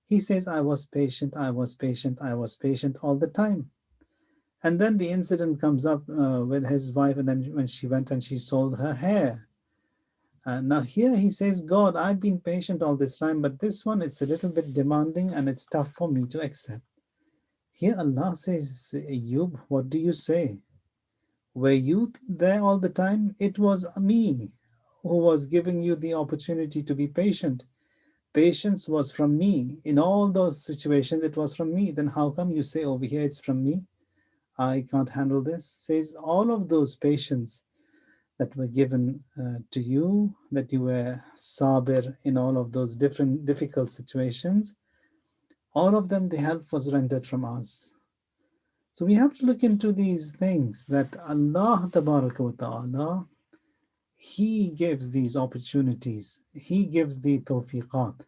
He says, I was patient, I was patient, I was patient all the time. And then the incident comes up with his wife, and then when she went and she sold her hair. Now here he says, God, I've been patient all this time, but this one, it's a little bit demanding and it's tough for me to accept. Here Allah says, Ayub, what do you say? Were you there all the time? It was me who was giving you the opportunity to be patient. Patience was from me. In all those situations, it was from me. Then how come you say over here it's from me? I can't handle this. Says all of those patience that were given to you, that you were sabir in all of those different difficult situations, all of them, the help was rendered from us. So we have to look into these things, that Allah Tabaraka wa Ta'ala, He gives these opportunities. He gives the tawfiqat.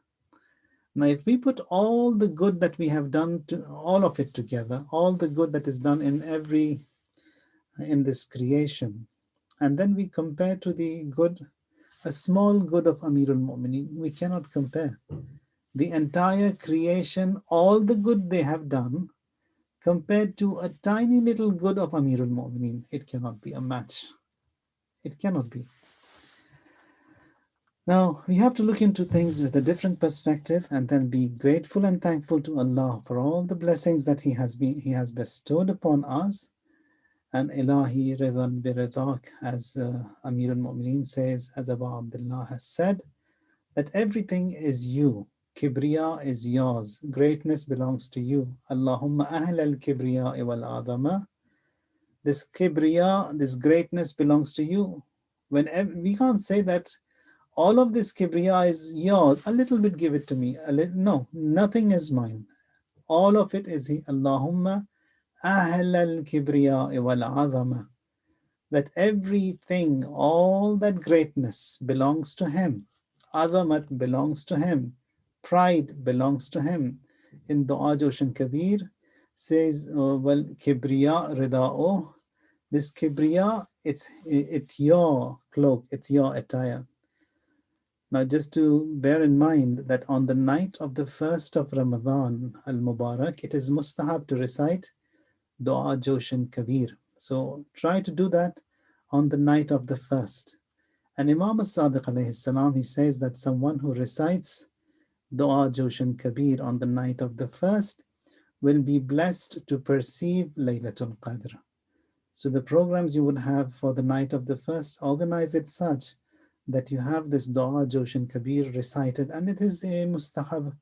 Now, if we put all the good that we have done, to all of it together, all the good that is done in this creation, and then we compare to the good, a small good of Amirul Mu'mineen, we cannot compare. The entire creation, all the good they have done, compared to a tiny little good of Amirul Mu'mineen, it cannot be a match. It cannot be. Now, we have to look into things with a different perspective and then be grateful and thankful to Allah for all the blessings that He has bestowed upon us. And Ilahi Ridan Biridak, as Amir al-Mu'mineen says, as Abu Abdullah has said, that everything is you. Kibriya is yours. Greatness belongs to you. Allahumma ahl al-kibriya wal adama. This kibriya, this greatness belongs to you. We can't say that all of this kibriya is yours. A little bit, give it to me. No, nothing is mine. All of it is He. Allahumma ahl al-kibriya wal adama. That everything, all that greatness belongs to Him. Azamat belongs to Him. Pride belongs to Him. In Dua Joshan Kabir says, well, kibriya rida'o. This kibriya, it's your cloak, it's your attire. Now, just to bear in mind that on the night of the first of Ramadan al-Mubarak, it is mustahab to recite Dua Joshan Kabir. So try to do that on the night of the first. And Imam as-Sadiq alayhi salam, he says that someone who recites Dua Joshan Kabir on the night of the first will be blessed to perceive Laylatul Qadr. So the programs you would have for the night of the first, organize it such that you have this Dua Joshan Kabir recited, and it is a mustahab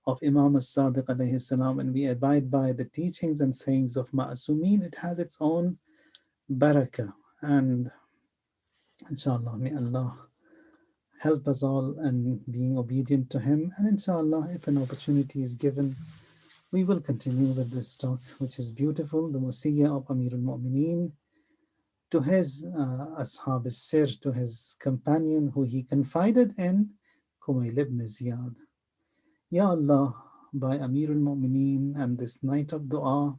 of Imam as-Sadiq alayhi salam, and we abide by the teachings and sayings of Ma'asumeen. It has its own barakah, and inshallah, may Allah help us all in being obedient to Him. And inshallah, if an opportunity is given, we will continue with this talk, which is beautiful, the Wasiyyah of Amir al-Mu'mineen to his Ashab al-Sir, to his companion who he confided in, Kumayl ibn Ziyad. Ya Allah, by Amir al-Mu'mineen and this night of dua,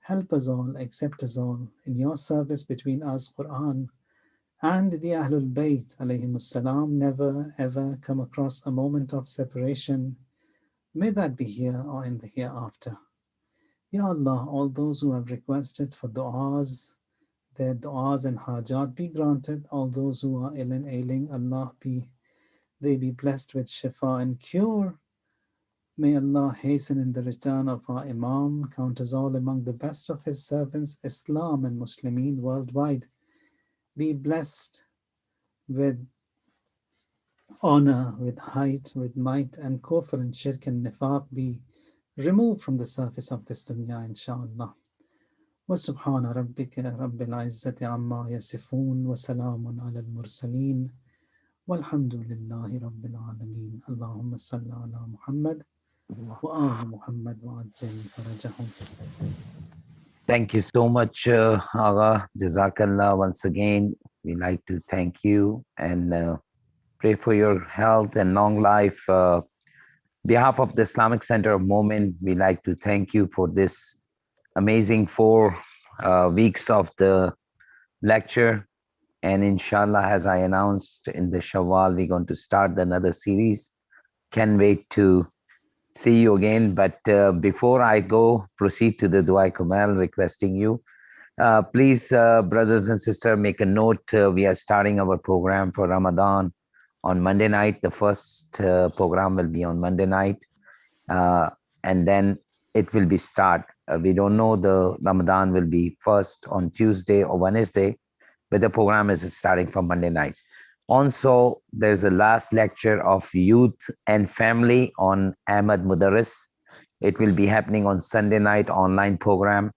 help us all, accept us all in your service between us, Quran, and the Ahlul Bayt, alayhim salam, never ever come across a moment of separation. May that be here or in the hereafter. Ya Allah, all those who have requested for du'as, their du'as and hajat be granted. All those who are ill and ailing, Allah they be blessed with shifa and cure. May Allah hasten in the return of our Imam, count us all among the best of His servants, Islam and Muslimin worldwide. Be blessed with honor, with height, with might, and kufr and shirk and nifaq be removed from the surface of this dunya, inshallah. وسبحان ربك رب العزة عما يصفون وسلام على المرسلين والحمد لله رب العالمين اللهم صل على محمد وآل محمد وعجل فرجهم. Thank you so much, Agha. Jazakallah. Once again, we like to thank you and pray for your health and long life. Behalf of the Islamic Center of Moment, we like to thank you for this amazing 4 weeks of the lecture. And inshallah, as I announced in the Shawwal, we're going to start another series. Can't wait to see you again. But before I proceed to the Dua Kumayl, requesting you, please, brothers and sisters, make a note. We are starting our program for Ramadan on Monday night. The first program will be on Monday night. And then it will be start. We don't know the Ramadan will be first on Tuesday or Wednesday, but the program is starting from Monday night. Also, there's a last lecture of youth and family on Ahmad Mudarris. It will be happening on Sunday night online program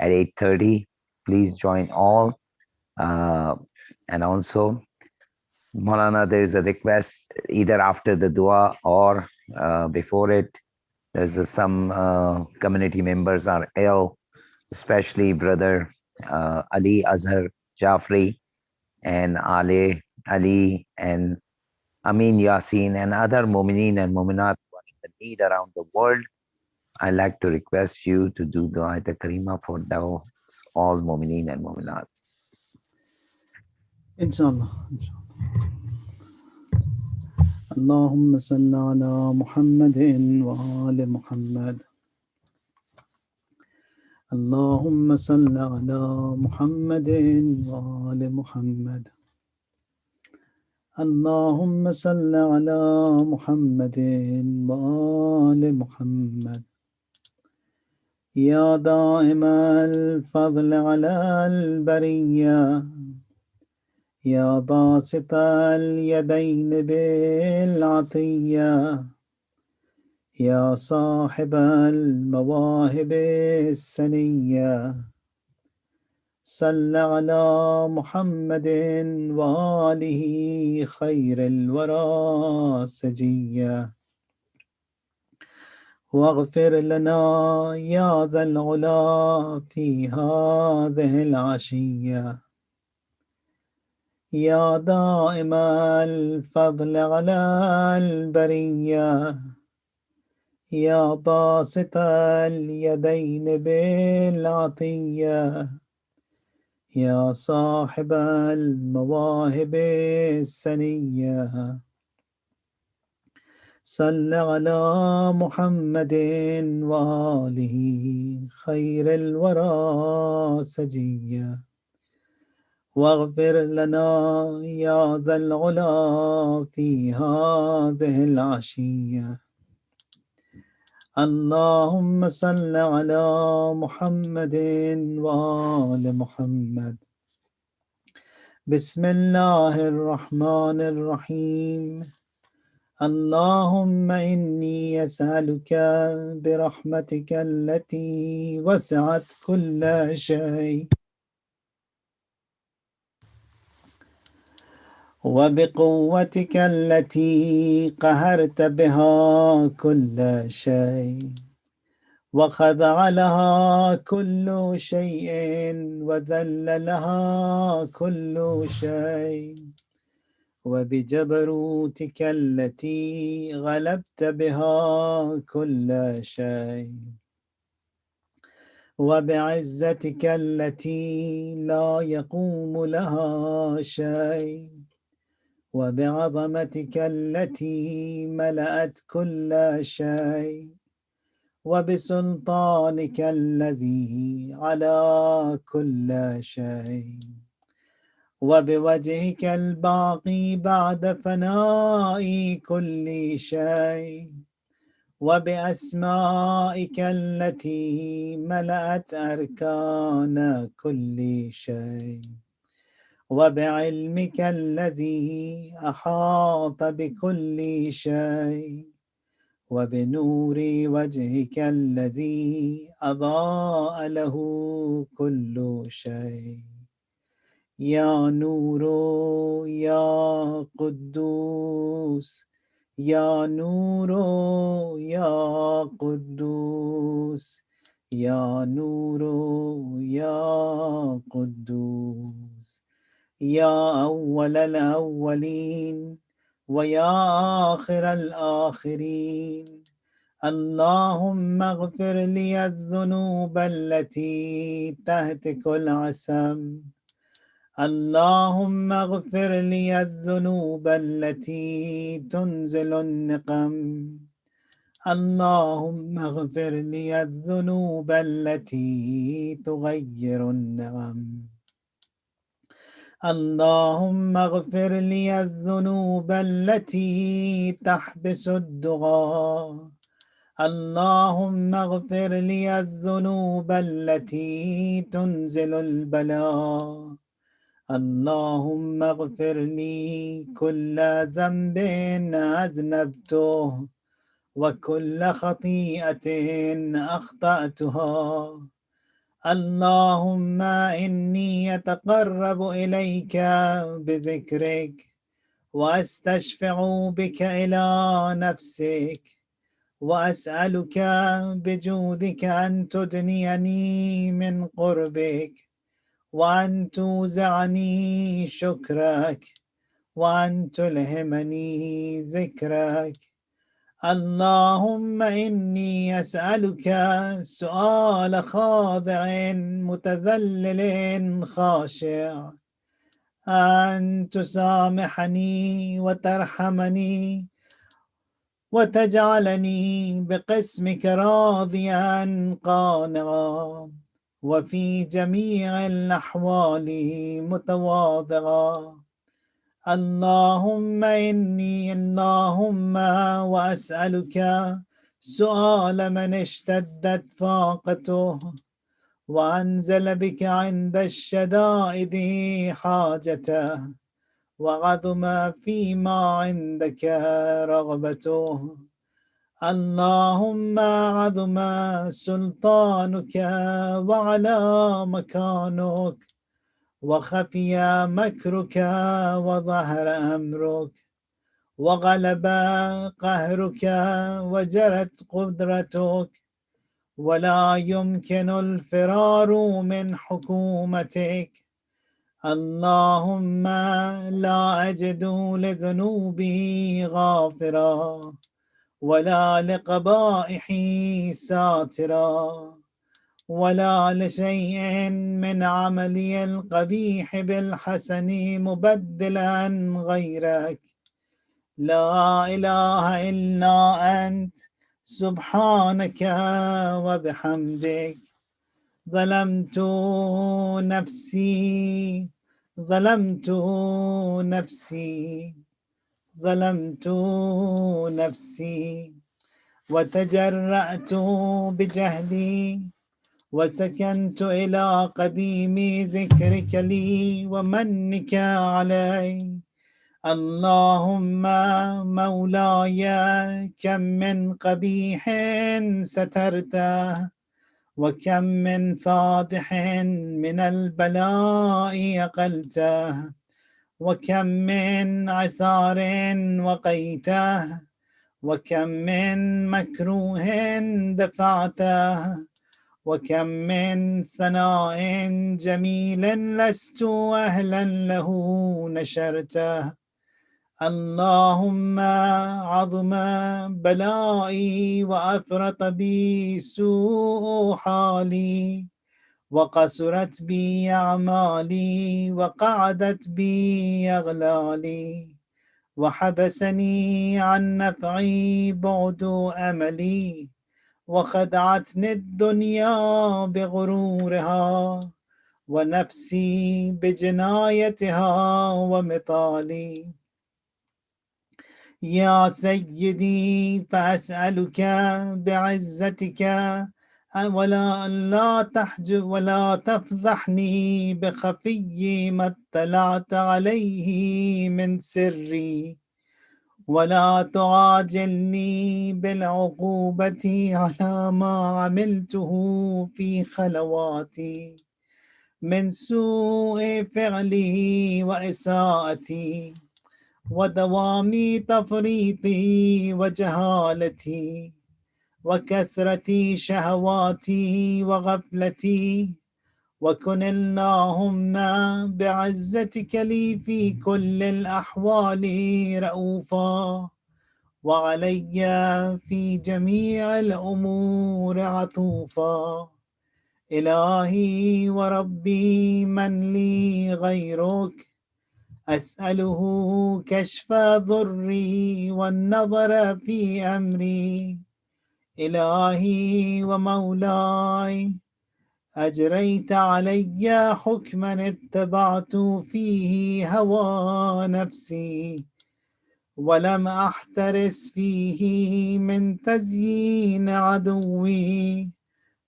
at 8:30. Please join all. And also, Maulana, there is a request either after the dua or before it. There's some community members are ill, especially brother Ali Azhar Jafri and Ali and Amin Yasin and other Mumineen and Muminat who are in the need around the world. I like to request you to do the Ayat Karima for those all Mumineen and Muminat. Inshallah. Allahumma salli ala Muhammadin wa ali Muhammad. اللهم صل على محمد وآل محمد اللهم صل على محمد وآل محمد يا دائم الفضل على البرية يا باسط اليدين بالعطية يا صاحب المواهب السنية صل على محمد وآله خير الورى سجية واغفر لنا يا ذا العلا في هذه العشية يا دائم الفضل على البرية يا باسط اليدين بالعطية يا صاحب المواهب السنية صل على محمد وآله خير الورى سجيا واغفر لنا يا ذا العلا في هذه العشية. اللهم صل على محمد وآل محمد. بسم الله الرحمن الرحيم. اللهم إني أسألك برحمتك التي وسعت كل شيء وبقوتك التي قهرت بها كل شيء وخضع لها كل شيء وذل لها كل شيء وبجبروتك التي غلبت بها كل شيء وبعزتك التي لا يقوم لها شيء وبعظمتك التي ملأت كل شيء وبسلطانك الذي على كل شيء وبوجهك الباقي بعد فناء كل شيء وبأسمائك التي ملأت أركان كل شيء وبعلمك الذي أحاط بكل شيء وبنور وجهك الذي أضاء له كل شيء. يا نور يا قدوس يا نور يا قدوس يا نور يا قدوس يا أول الأولين ويا آخر الآخرين. اللهم اغفر لي الذنوب التي تهتك العسم. اللهم اغفر لي الذنوب التي تنزل النقم. اللهم اغفر لي الذنوب التي تغير النعم. اللهم اغفر لي الذنوب التي تحبس الدعاء. اللهم اغفر لي الذنوب التي تنزل البلاء. اللهم اغفر لي كل ذنب أذنبته وكل خطيئة أخطأتها. اللهم إني أتقرب إليك بذكرك وأستشفع بك إلى نفسك وأسألك بجودك أن تدنيني من قربك وأن توزعني شكرك وأن تلهمني ذكرك. اللهم إني أسألك سؤال خاضع متذلل خاشع أن تسامحني وترحمني وتجعلني بقسمك راضيا قانعا وفي جميع الأحوال متواضعا. اللهم وأسألك سؤال من اشتدت فاقته وأنزل بك عند الشدائد حاجته وعظم فيما عندك رغبته. اللهم عظم سلطانك وعلى مكانك وخفي مكرك وظهر أمرك وغلب قهرك وجرت قدرتك ولا يمكن الفرار من حكومتك. اللهم لا أجد لذنوبي غافرا ولا لقبائحي ساترا ولا لشيء من عملي القبيح بالحسن مبدلا غيرك. لا إله إلا أنت سبحانك وبحمدك ظلمت نفسي ظلمت نفسي ظلمت نفسي وتجرأت بجهلي وسكنت إلى قديم ذكرك لي ومنك علي اللهم مولاي كم من قبيح سترته وكم من فاضح من البلاء أقلته وكم من عثار وقيته وكم من مكروه دفعته وكم من ثناء جميل لست أهلا له نشرته اللهم عظم بلائي وأفرط بي سوء حالي وقصرت بي أعمالي وقعدت بي أغلالي وحبسني عن نفعي بعد أملي وخدعتني الدنيا بغرورها ونفسي بجنايتها ومطالي يا سيدي فأسألك بعزتك ولا تفضحني بخفي ما اطلعت عليه من سري ولا تعاجلني بالعقوبة على ما عملته في خلواتي من سوء فعلي وإساءتي ودوام تفريطي وجهالتي وكثرة شهواتي وغفلتي وكن اللهم بعزتك لي في كل الأحوال رؤوفا وعلي في جميع الأمور عطوفا إلهي وربي من لي غيرك أسأله كشف ضري والنظر في أمري إلهي ومولاي أجريت علي حكما اتبعت فيه هوى نفسي ولم أحترس فيه من تزيين عدوي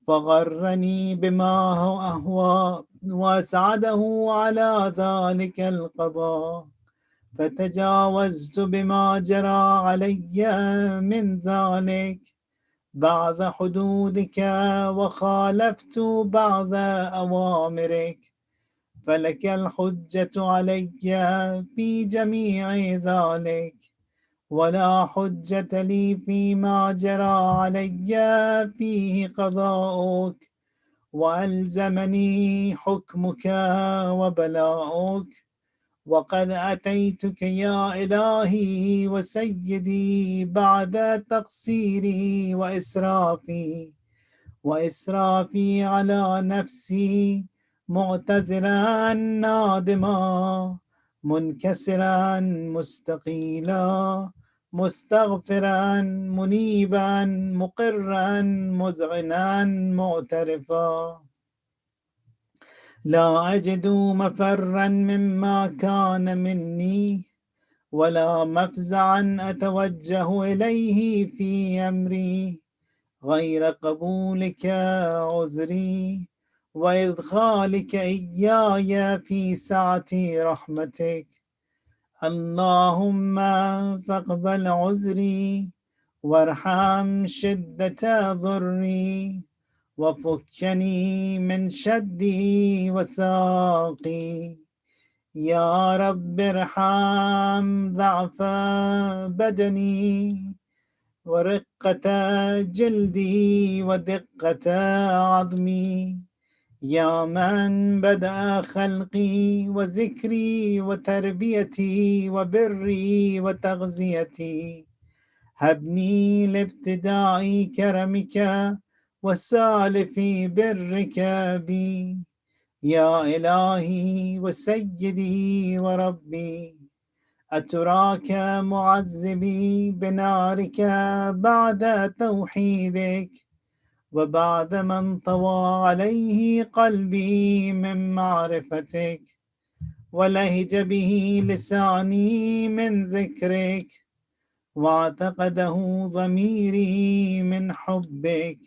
فغرني بما هو أهوى وأسعده على ذلك القضاء فتجاوزت بما جرى علي من ذلك بعض حدودك وخالفت بعض أوامرك فلك الحجة علي في جميع ذلك ولا حجة لي فيما جرى علي فيه قضاؤك وألزمني حكمك وبلاؤك وقد أتيتك يا إلهي وسيدي بعد تقصيري وإسرافي على نفسي معتذرا نادما منكسرا مستقيلا مستغفرا منيبا مقرا مذعنا معترفا لا أجد مفرا مما كان مني ولا مفزعا أتوجه إليه في أمري غير قبولك عذري وإدخالك إياي في سعة رحمتك اللهم فاقبل عذري وارحم شدة ضري وفكني من شدي وثاقي يا رب ارحم ضعف بدني ورقة جلدي ودقة عظمي يا من بدأ خلقي وذكري وتربيتي وبري وتغذيتي هبني لابتداء كرمك وسالف برك بي يا إلهي وسيدي وربي أتراك معذبي بنارك بعد توحيدك وبعد ما انطوى عليه قلبي من معرفتك ولهج به لساني من ذكرك واعتقده ضميري من حبك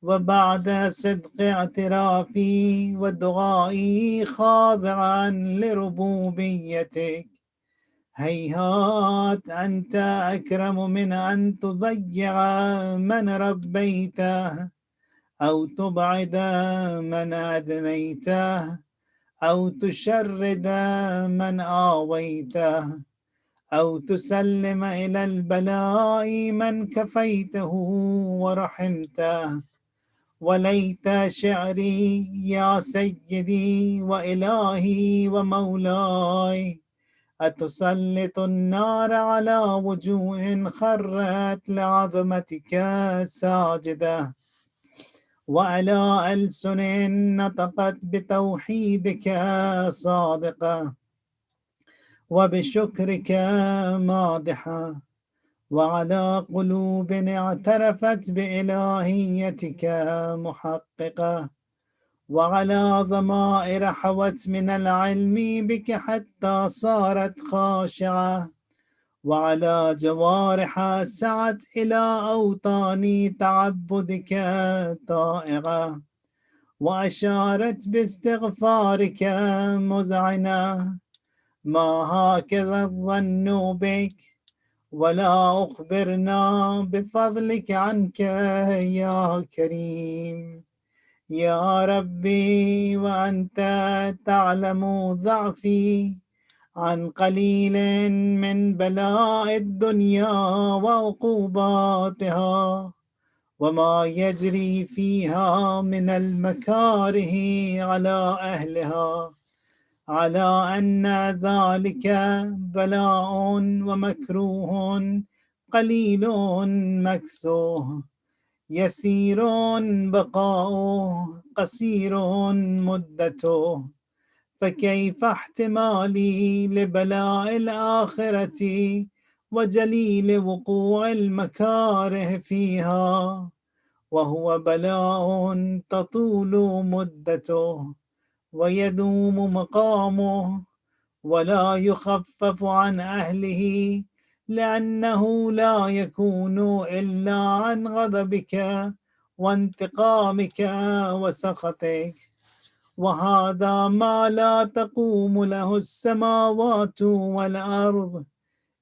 وبعد صدق اعترافي ودعائي خاضعا لربوبيتك هيهات أنت أكرم من أن تضيع من ربيته أو تبعد من أدنيته أو تشرد من آويته أو تسلم إلى البلاء من كفيته ورحمته وليت شعري يا سيدي وإلهي ومولاي أتسلط النار على وجوه خرت لعظمتك ساجدة وعلى ألسن نطقت بتوحيدك صادقة وبشكرك مادحة وعلى قلوب اعترفت بإلهيتك محققة وعلى ضمائر حوت من العلم بك حتى صارت خاشعة وعلى جوارح سعت إلى أوطان تعبدك طائعة وأشارت باستغفارك مذعنة ما هكذا الظن بك ولا أخبرنا بفضلك عنك يا كريم يا ربي وأنت تعلم ضعفي عن قليل من بلاء الدنيا وعقوباتها وما يجري فيها من المكاره على أهلها على أن ذلك بلاء ومكروه قليل مكسوه يسير بقاؤه قصير مدته فكيف احتمالي لبلاء الآخرة وجليل وقوع المكاره فيها وهو بلاء تطول مدته ويدوم مقامه ولا يخفف عن أهله لأنه لا يكون إلا عن غضبك وانتقامك وسخطك وهذا ما لا تقوم له السماوات والأرض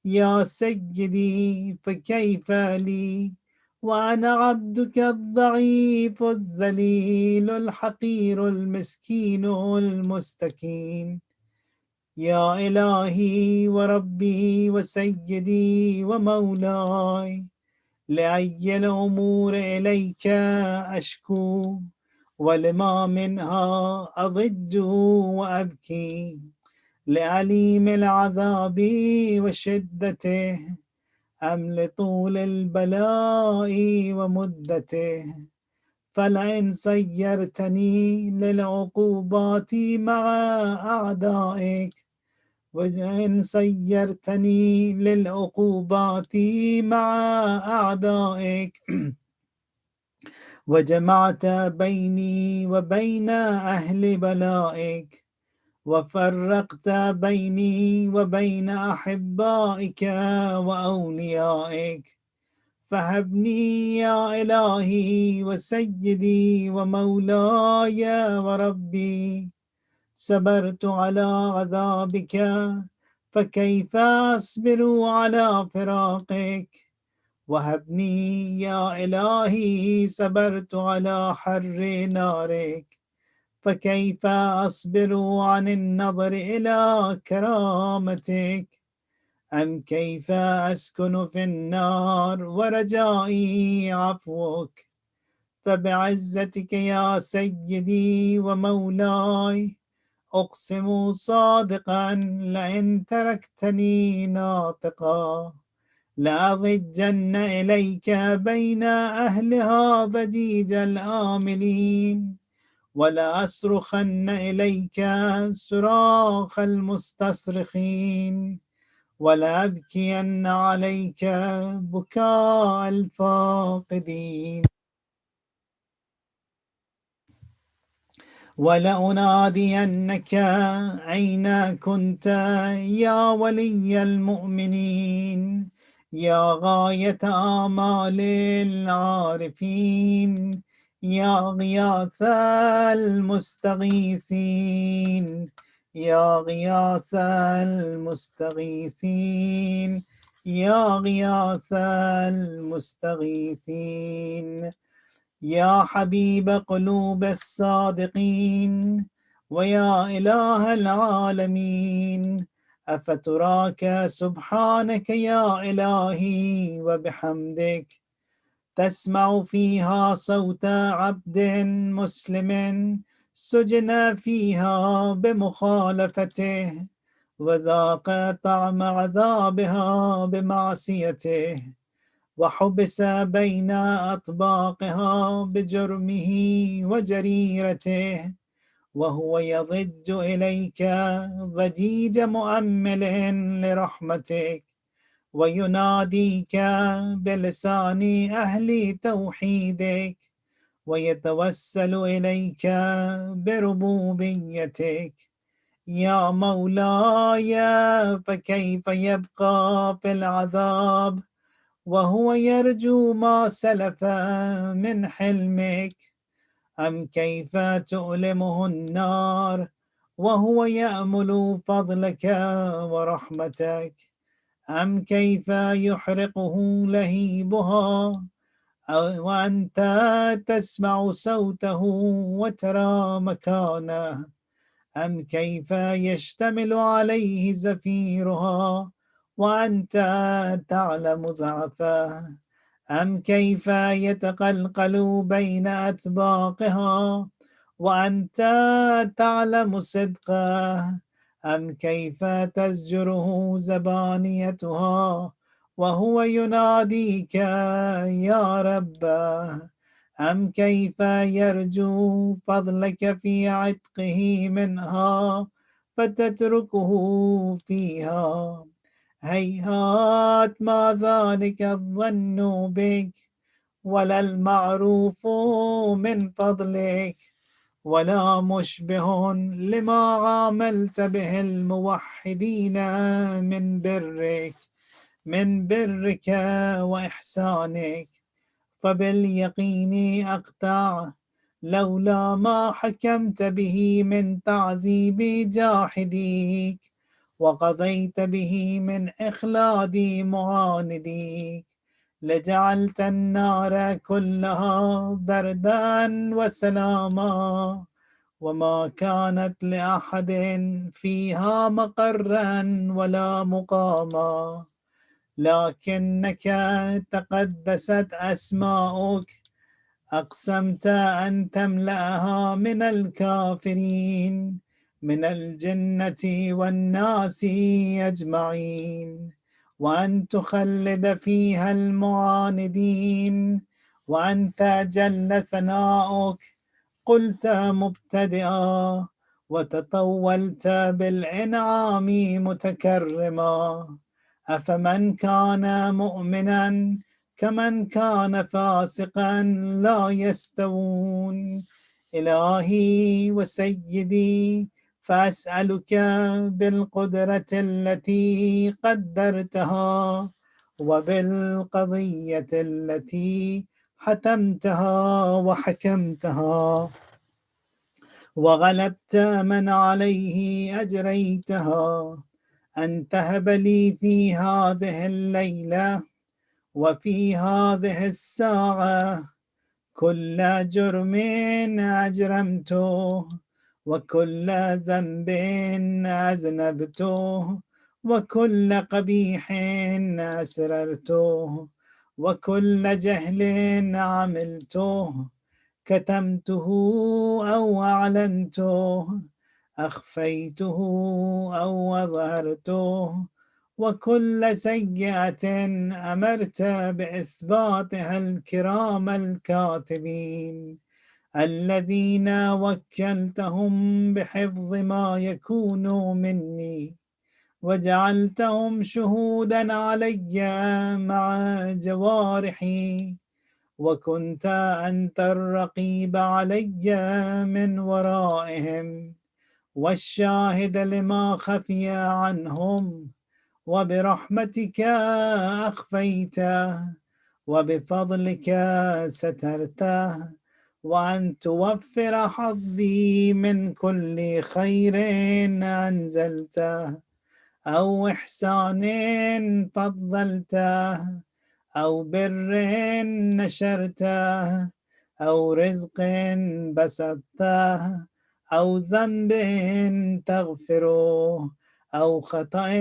يا سيدي فكيف لي وأنا عبدك الضعيف الذليل الحقير المسكين المستكين يا إلهي وربي وسيدي ومولاي لأي الأمور إليك أشكو ولما منها أضج وأبكي لأليم العذاب وشدته أم لطول البلاء ومدته فلئن سيرتني للعقوبات مع أعدائك وإن سيرتني للعقوبات مع أعدائك وجمعت بيني وبين أهل بلائك وفرقت بيني وبين أحبائك وأوليائك فهبني يا إلهي وسيدي ومولاي وربي صبرت على عذابك فكيف أصبر على فراقك وهبني يا إلهي صبرت على حر نارك فكيف أصبر عن النظر إلى كرامتك أم كيف أسكن في النار ورجائي عفوك فبعزتك يا سيدي ومولاي أقسم صادقا لئن تركتني ناطقا لأضجن إليك بين أهلها ضجيج الآملين ولأصرخن إليك صراخ المستصرخين ولأبكين عليك بكاء الفاقدين، ولأنادينك أين كنت يا ولي المؤمنين، يا غاية آمال العارفين، يا غياث المستغيثين، يا غياث المستغيثين، يا غياث المستغيثين، يا حبيب قلوب الصادقين، ويا إله العالمين، أفتراك سبحانك يا إلهي وبحمدك تسمع فيها صوت عبد مسلم سجن فيها بمخالفته، وذاق طعم عذابها بمعصيته، وحبس بين أطباقها بجرمه وجريرته، وهو يضج إليك ضجيج مؤمل لرحمتك، ويناديك بلسان أهل توحيدك، ويتوسل إليك بربوبيتك. يا مولاي، فكيف يبقى في العذاب وهو يرجو ما سلف من حلمك؟ أم كيف تؤلمه النار وهو يأمل فضلك ورحمتك؟ أم كيف يحرقه لهيبها وأنت تسمع صوته وترى مكانه؟ أم كيف يشتمل عليه زفيرها وأنت تعلم ضعفه؟ أم كيف يتقلقل بين أطباقها وأنت تعلم صدقه؟ أم كيف تزجره زبانيتها وهو يناديك يا ربه؟ أم كيف يرجو فضلك في عتقه منها فتتركه فيها؟ هيهات ما ذلك الظن بك، ولا المعروف من فضلك، ولا مشبه لما عاملت به الموحدين من برك وإحسانك. فباليقين أقطع لولا ما حكمت به من تعذيب جاحديك، وقضيت به من إخلاد معانديك، لجعلت النار كلها بردا وسلاما، وما كانت لأحد فيها مقرا ولا مقاما، لكنك تقدست أسماؤك أقسمت أن تملأها من الكافرين من الجنة والناس أجمعين، وأن تخلد فيها المعاندين، وأنت جل ثناؤك قلت مبتدئا وتطولت بالإنعام متكرما. أفمن كان مؤمنا كمن كان فاسقا لا يستوون. إلهي وسيدي، فأسألك بالقدرة التي قدرتها وبالقضية التي حتمتها وحكمتها وغلبت من عليه أجريتها، أن تهب لي في هذه الليلة وفي هذه الساعة كل جرم أجرمته، وكل ذنب أذنبته، وكل قبيح أسررته، وكل جهل عملته، كتمته أو أعلنته، أخفيته أو أظهرته، وكل سيئة أمرت بإثباتها الكرام الكاتبين الذين وكلتهم بحفظ ما يكون مني وجعلتهم شهودا علي مع جوارحي، وكنت أنت الرقيب علي من ورائهم، والشاهد لما خفي عنهم، وبرحمتك أخفيته، وبفضلك سترته، وأن توفر حظي من كل خير أنزلته، أو إحسان فضلته، أو بر نشرته، أو رزق بسطته، أو ذنب تغفره، أو خطأ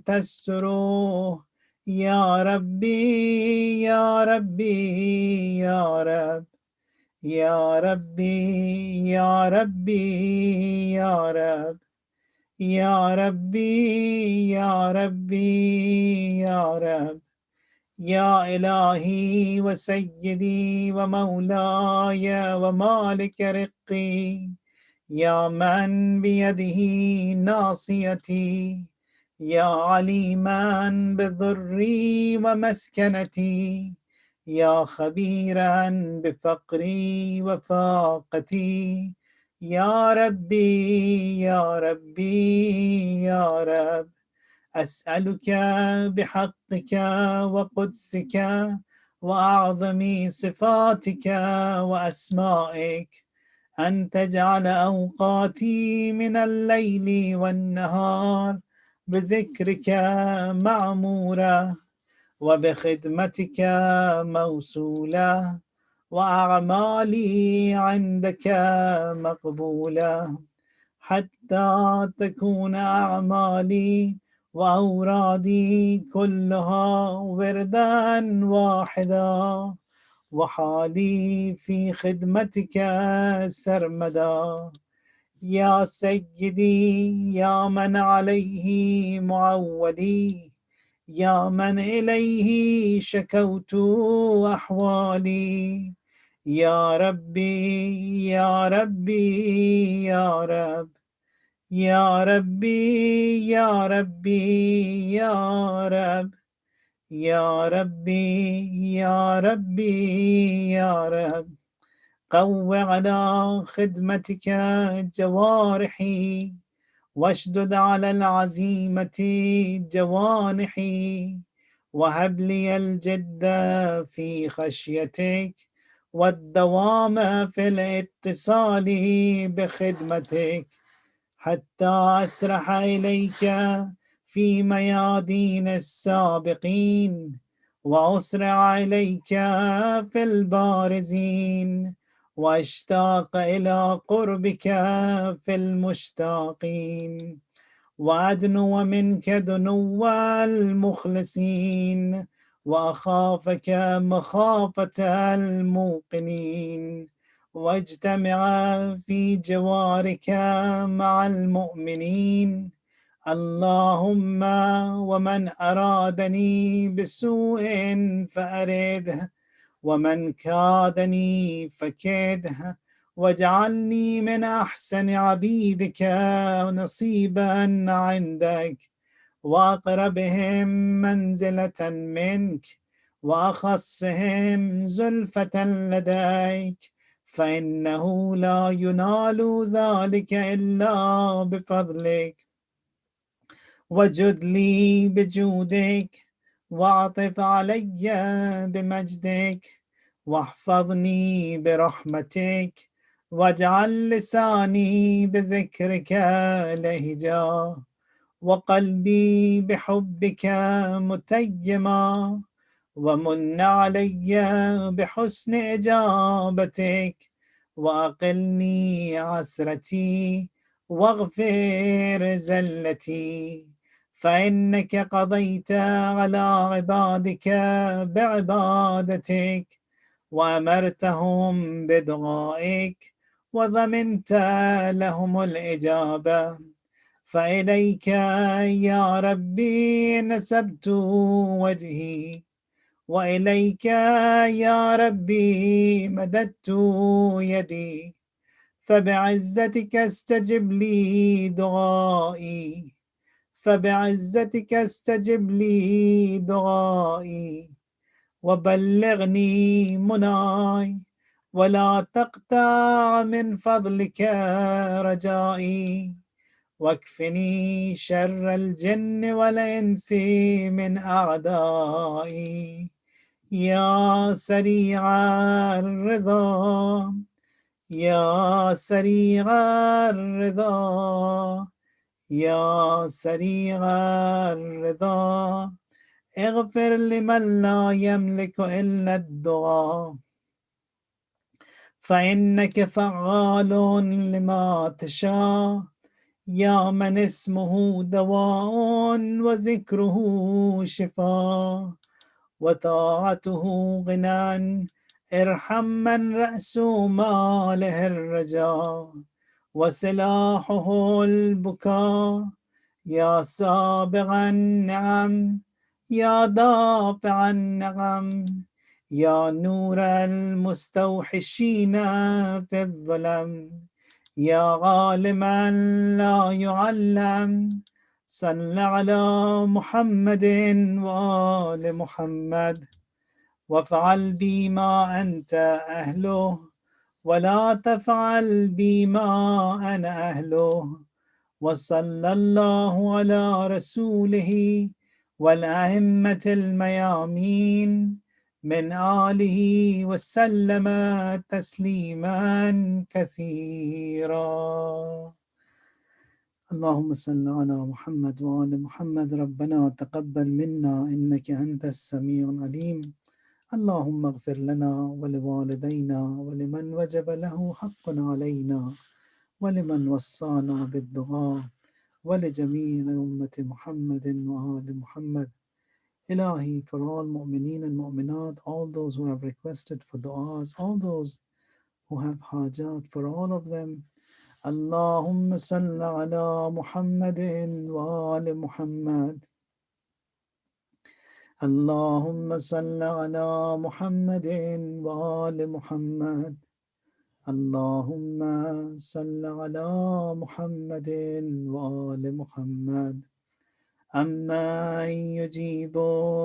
تستره، يا ربي يا ربي يا رب، يا ربي يا ربي يا رب، يا ربي يا ربي يا رب، يا إلهي وسيدي ومولاي ومالك رقي، يا من بيده ناصيتي، يا عليما بضري ومسكنتي، يا خبيرا بفقري وفاقتي، يا ربي يا ربي يا رب، أسألك بحقك وقدسك وأعظم صفاتك وأسمائك أن تجعل أوقاتي من الليل والنهار بذكرك معمورة، وبخدمتك موصولة، وأعمالي عندك مقبولة، حتى تكون أعمالي وأورادي كلها وردا واحدا، وحالي في خدمتك سرمدا، يا سيدي يا من عليه معولي، يا من إليه شكوت أحوالي، يا ربي يا ربي يا رب، يا ربي يا ربي يا رب، يا ربي يا ربي يا رب، قو على خدمتك جوارحي، واشدد على العزيمة جوانحي، وهب لي الجد في خشيتك، والدوام في الاتصال بخدمتك، حتى أسرح إليك في ميادين السابقين، وأسرع إليك في البارزين، واشتاق إلى قربك في المشتاقين، وأدنو منك دنو المخلصين، وأخافك مخافة الموقنين، واجتمع في جوارك مع المؤمنين. اللهم ومن أرادني بسوء فأرده، ومن كادني فكده، واجعلني من أحسن عبيدك نصيبا عندك، وأقربهم منزلة منك، وأخصهم زلفة لديك، فإنه لا ينال ذلك إلا بفضلك، وجد لي بجودك، واعطف علي بمجدك، واحفظني برحمتك، واجعل لساني بذكرك لهجا، وقلبي بحبك متيما، ومن علي بحسن إجابتك، وأقلني عسرتي، واغفر زلتي، فإنك قضيت على عبادك بعبادتك، وأمرتهم بدعائك، وضمنت لهم الإجابة، فإليك يا ربي نسبت وجهي، وإليك يا ربي مددت يدي، فبعزتك استجب لي دعائي، فبعزتك استجب لي دعائي وبلغني مناي ولا تقطع من فضلك رجائي واكفني شر الجن والإنس من أعدائي يا سريع الرضا يا سريع الرضا يا سريع الرضا اغفر لمن لا يملك إلا الدعاء فإنك فعال لما تشاء يا من اسمه دواء وذكره شفاء وطاعته غنى ارحم من رأس ماله الرجاء وسلاحه البكاء يا سابغ النعم يا دافع النعم يا نور المستوحشين في الظلم يا عالما لا يعلم صل على محمد وآل محمد وافعل بما أنت أهله ولا تفعل بما أنا أهله وصلى الله على رسوله والأئمة الميامين من آله وسلم تسليما كثيرا اللهم صل على محمد وآل محمد ربنا تقبل منا إنك أنت السميع العليم اللهم اغفر لنا ولوالدينا ولمن وجب له حق علينا ولمن وصانا بالدعاء ولجميع أمة محمد وآل محمد Ilahi, for all mu'mineen and mu'minat, all those who have requested for du'as, all those who have hajat, for all of them, Allahumma salli ala Muhammadin wa ali Muhammad. Allahumma salli ala Muhammadin wa ali Muhammad. Allahumma salli ala Muhammadin wa ali Muhammad. أما يجيب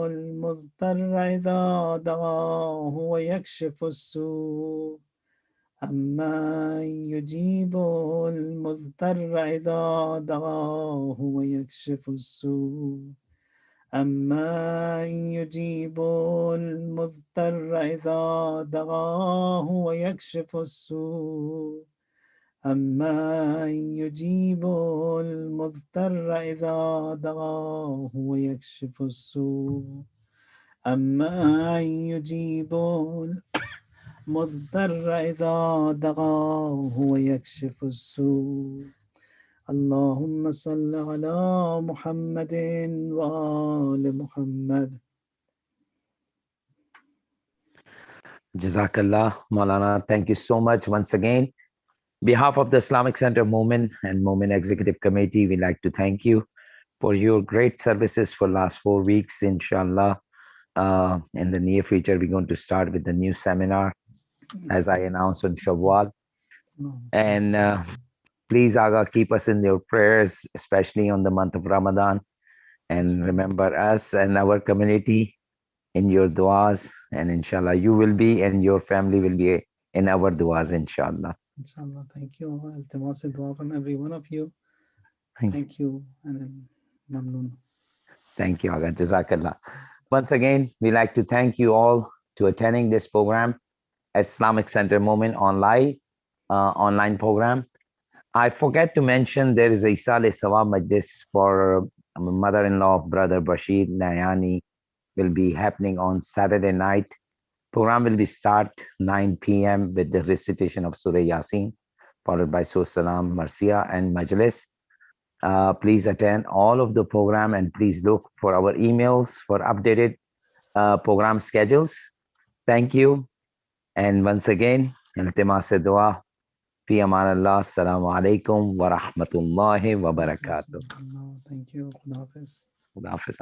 المضطر إذا دعاه ويكشف السوء أما يجيب المضطر إذا دعاه ويكشف السوء أما يجيب المضطر إذا دعاه ويكشف السوء أما يجيب المضطر إذا دعاه ويكشف السوء أما يجيب المضطر إذا دعاه ويكشف السوء اللهم صل على محمد وآل محمد. Jazakallah, Maulana. Thank you so much once again. Behalf of the Islamic Center Movement and Movement Executive Committee, we'd like to thank you for your great services for last 4 weeks. Inshallah, in the near future, we're going to start with the new seminar, as I announced on Shawwal. And please, Aga, keep us in your prayers, especially on the month of Ramadan. And remember us and our community in your du'as. And inshallah, you will be and your family will be in our du'as, inshallah. Inshallah, thank you. Iltimas dua from every one of you. Thank you. And Mamnoon. Thank you, Aga. Jazakallah. Once again, we like to thank you all to attending this program at Islamic Center Movement online program. I forget to mention there is a Isale Sawab Majlis for mother-in-law of Brother Bashir Nayani will be happening on Saturday night. Program will be start 9 p.m. with the recitation of Surah Yasin, followed by Surah Salam, Marsiya, and Majlis. Please attend all of the program and please look for our emails for updated program schedules. Thank you. And once again, iltimas dua. Fi aman Allah. Assalamu alaikum wa rahmatullahi wa barakatuh. Thank you. Khuda Hafiz. Khuda Hafiz.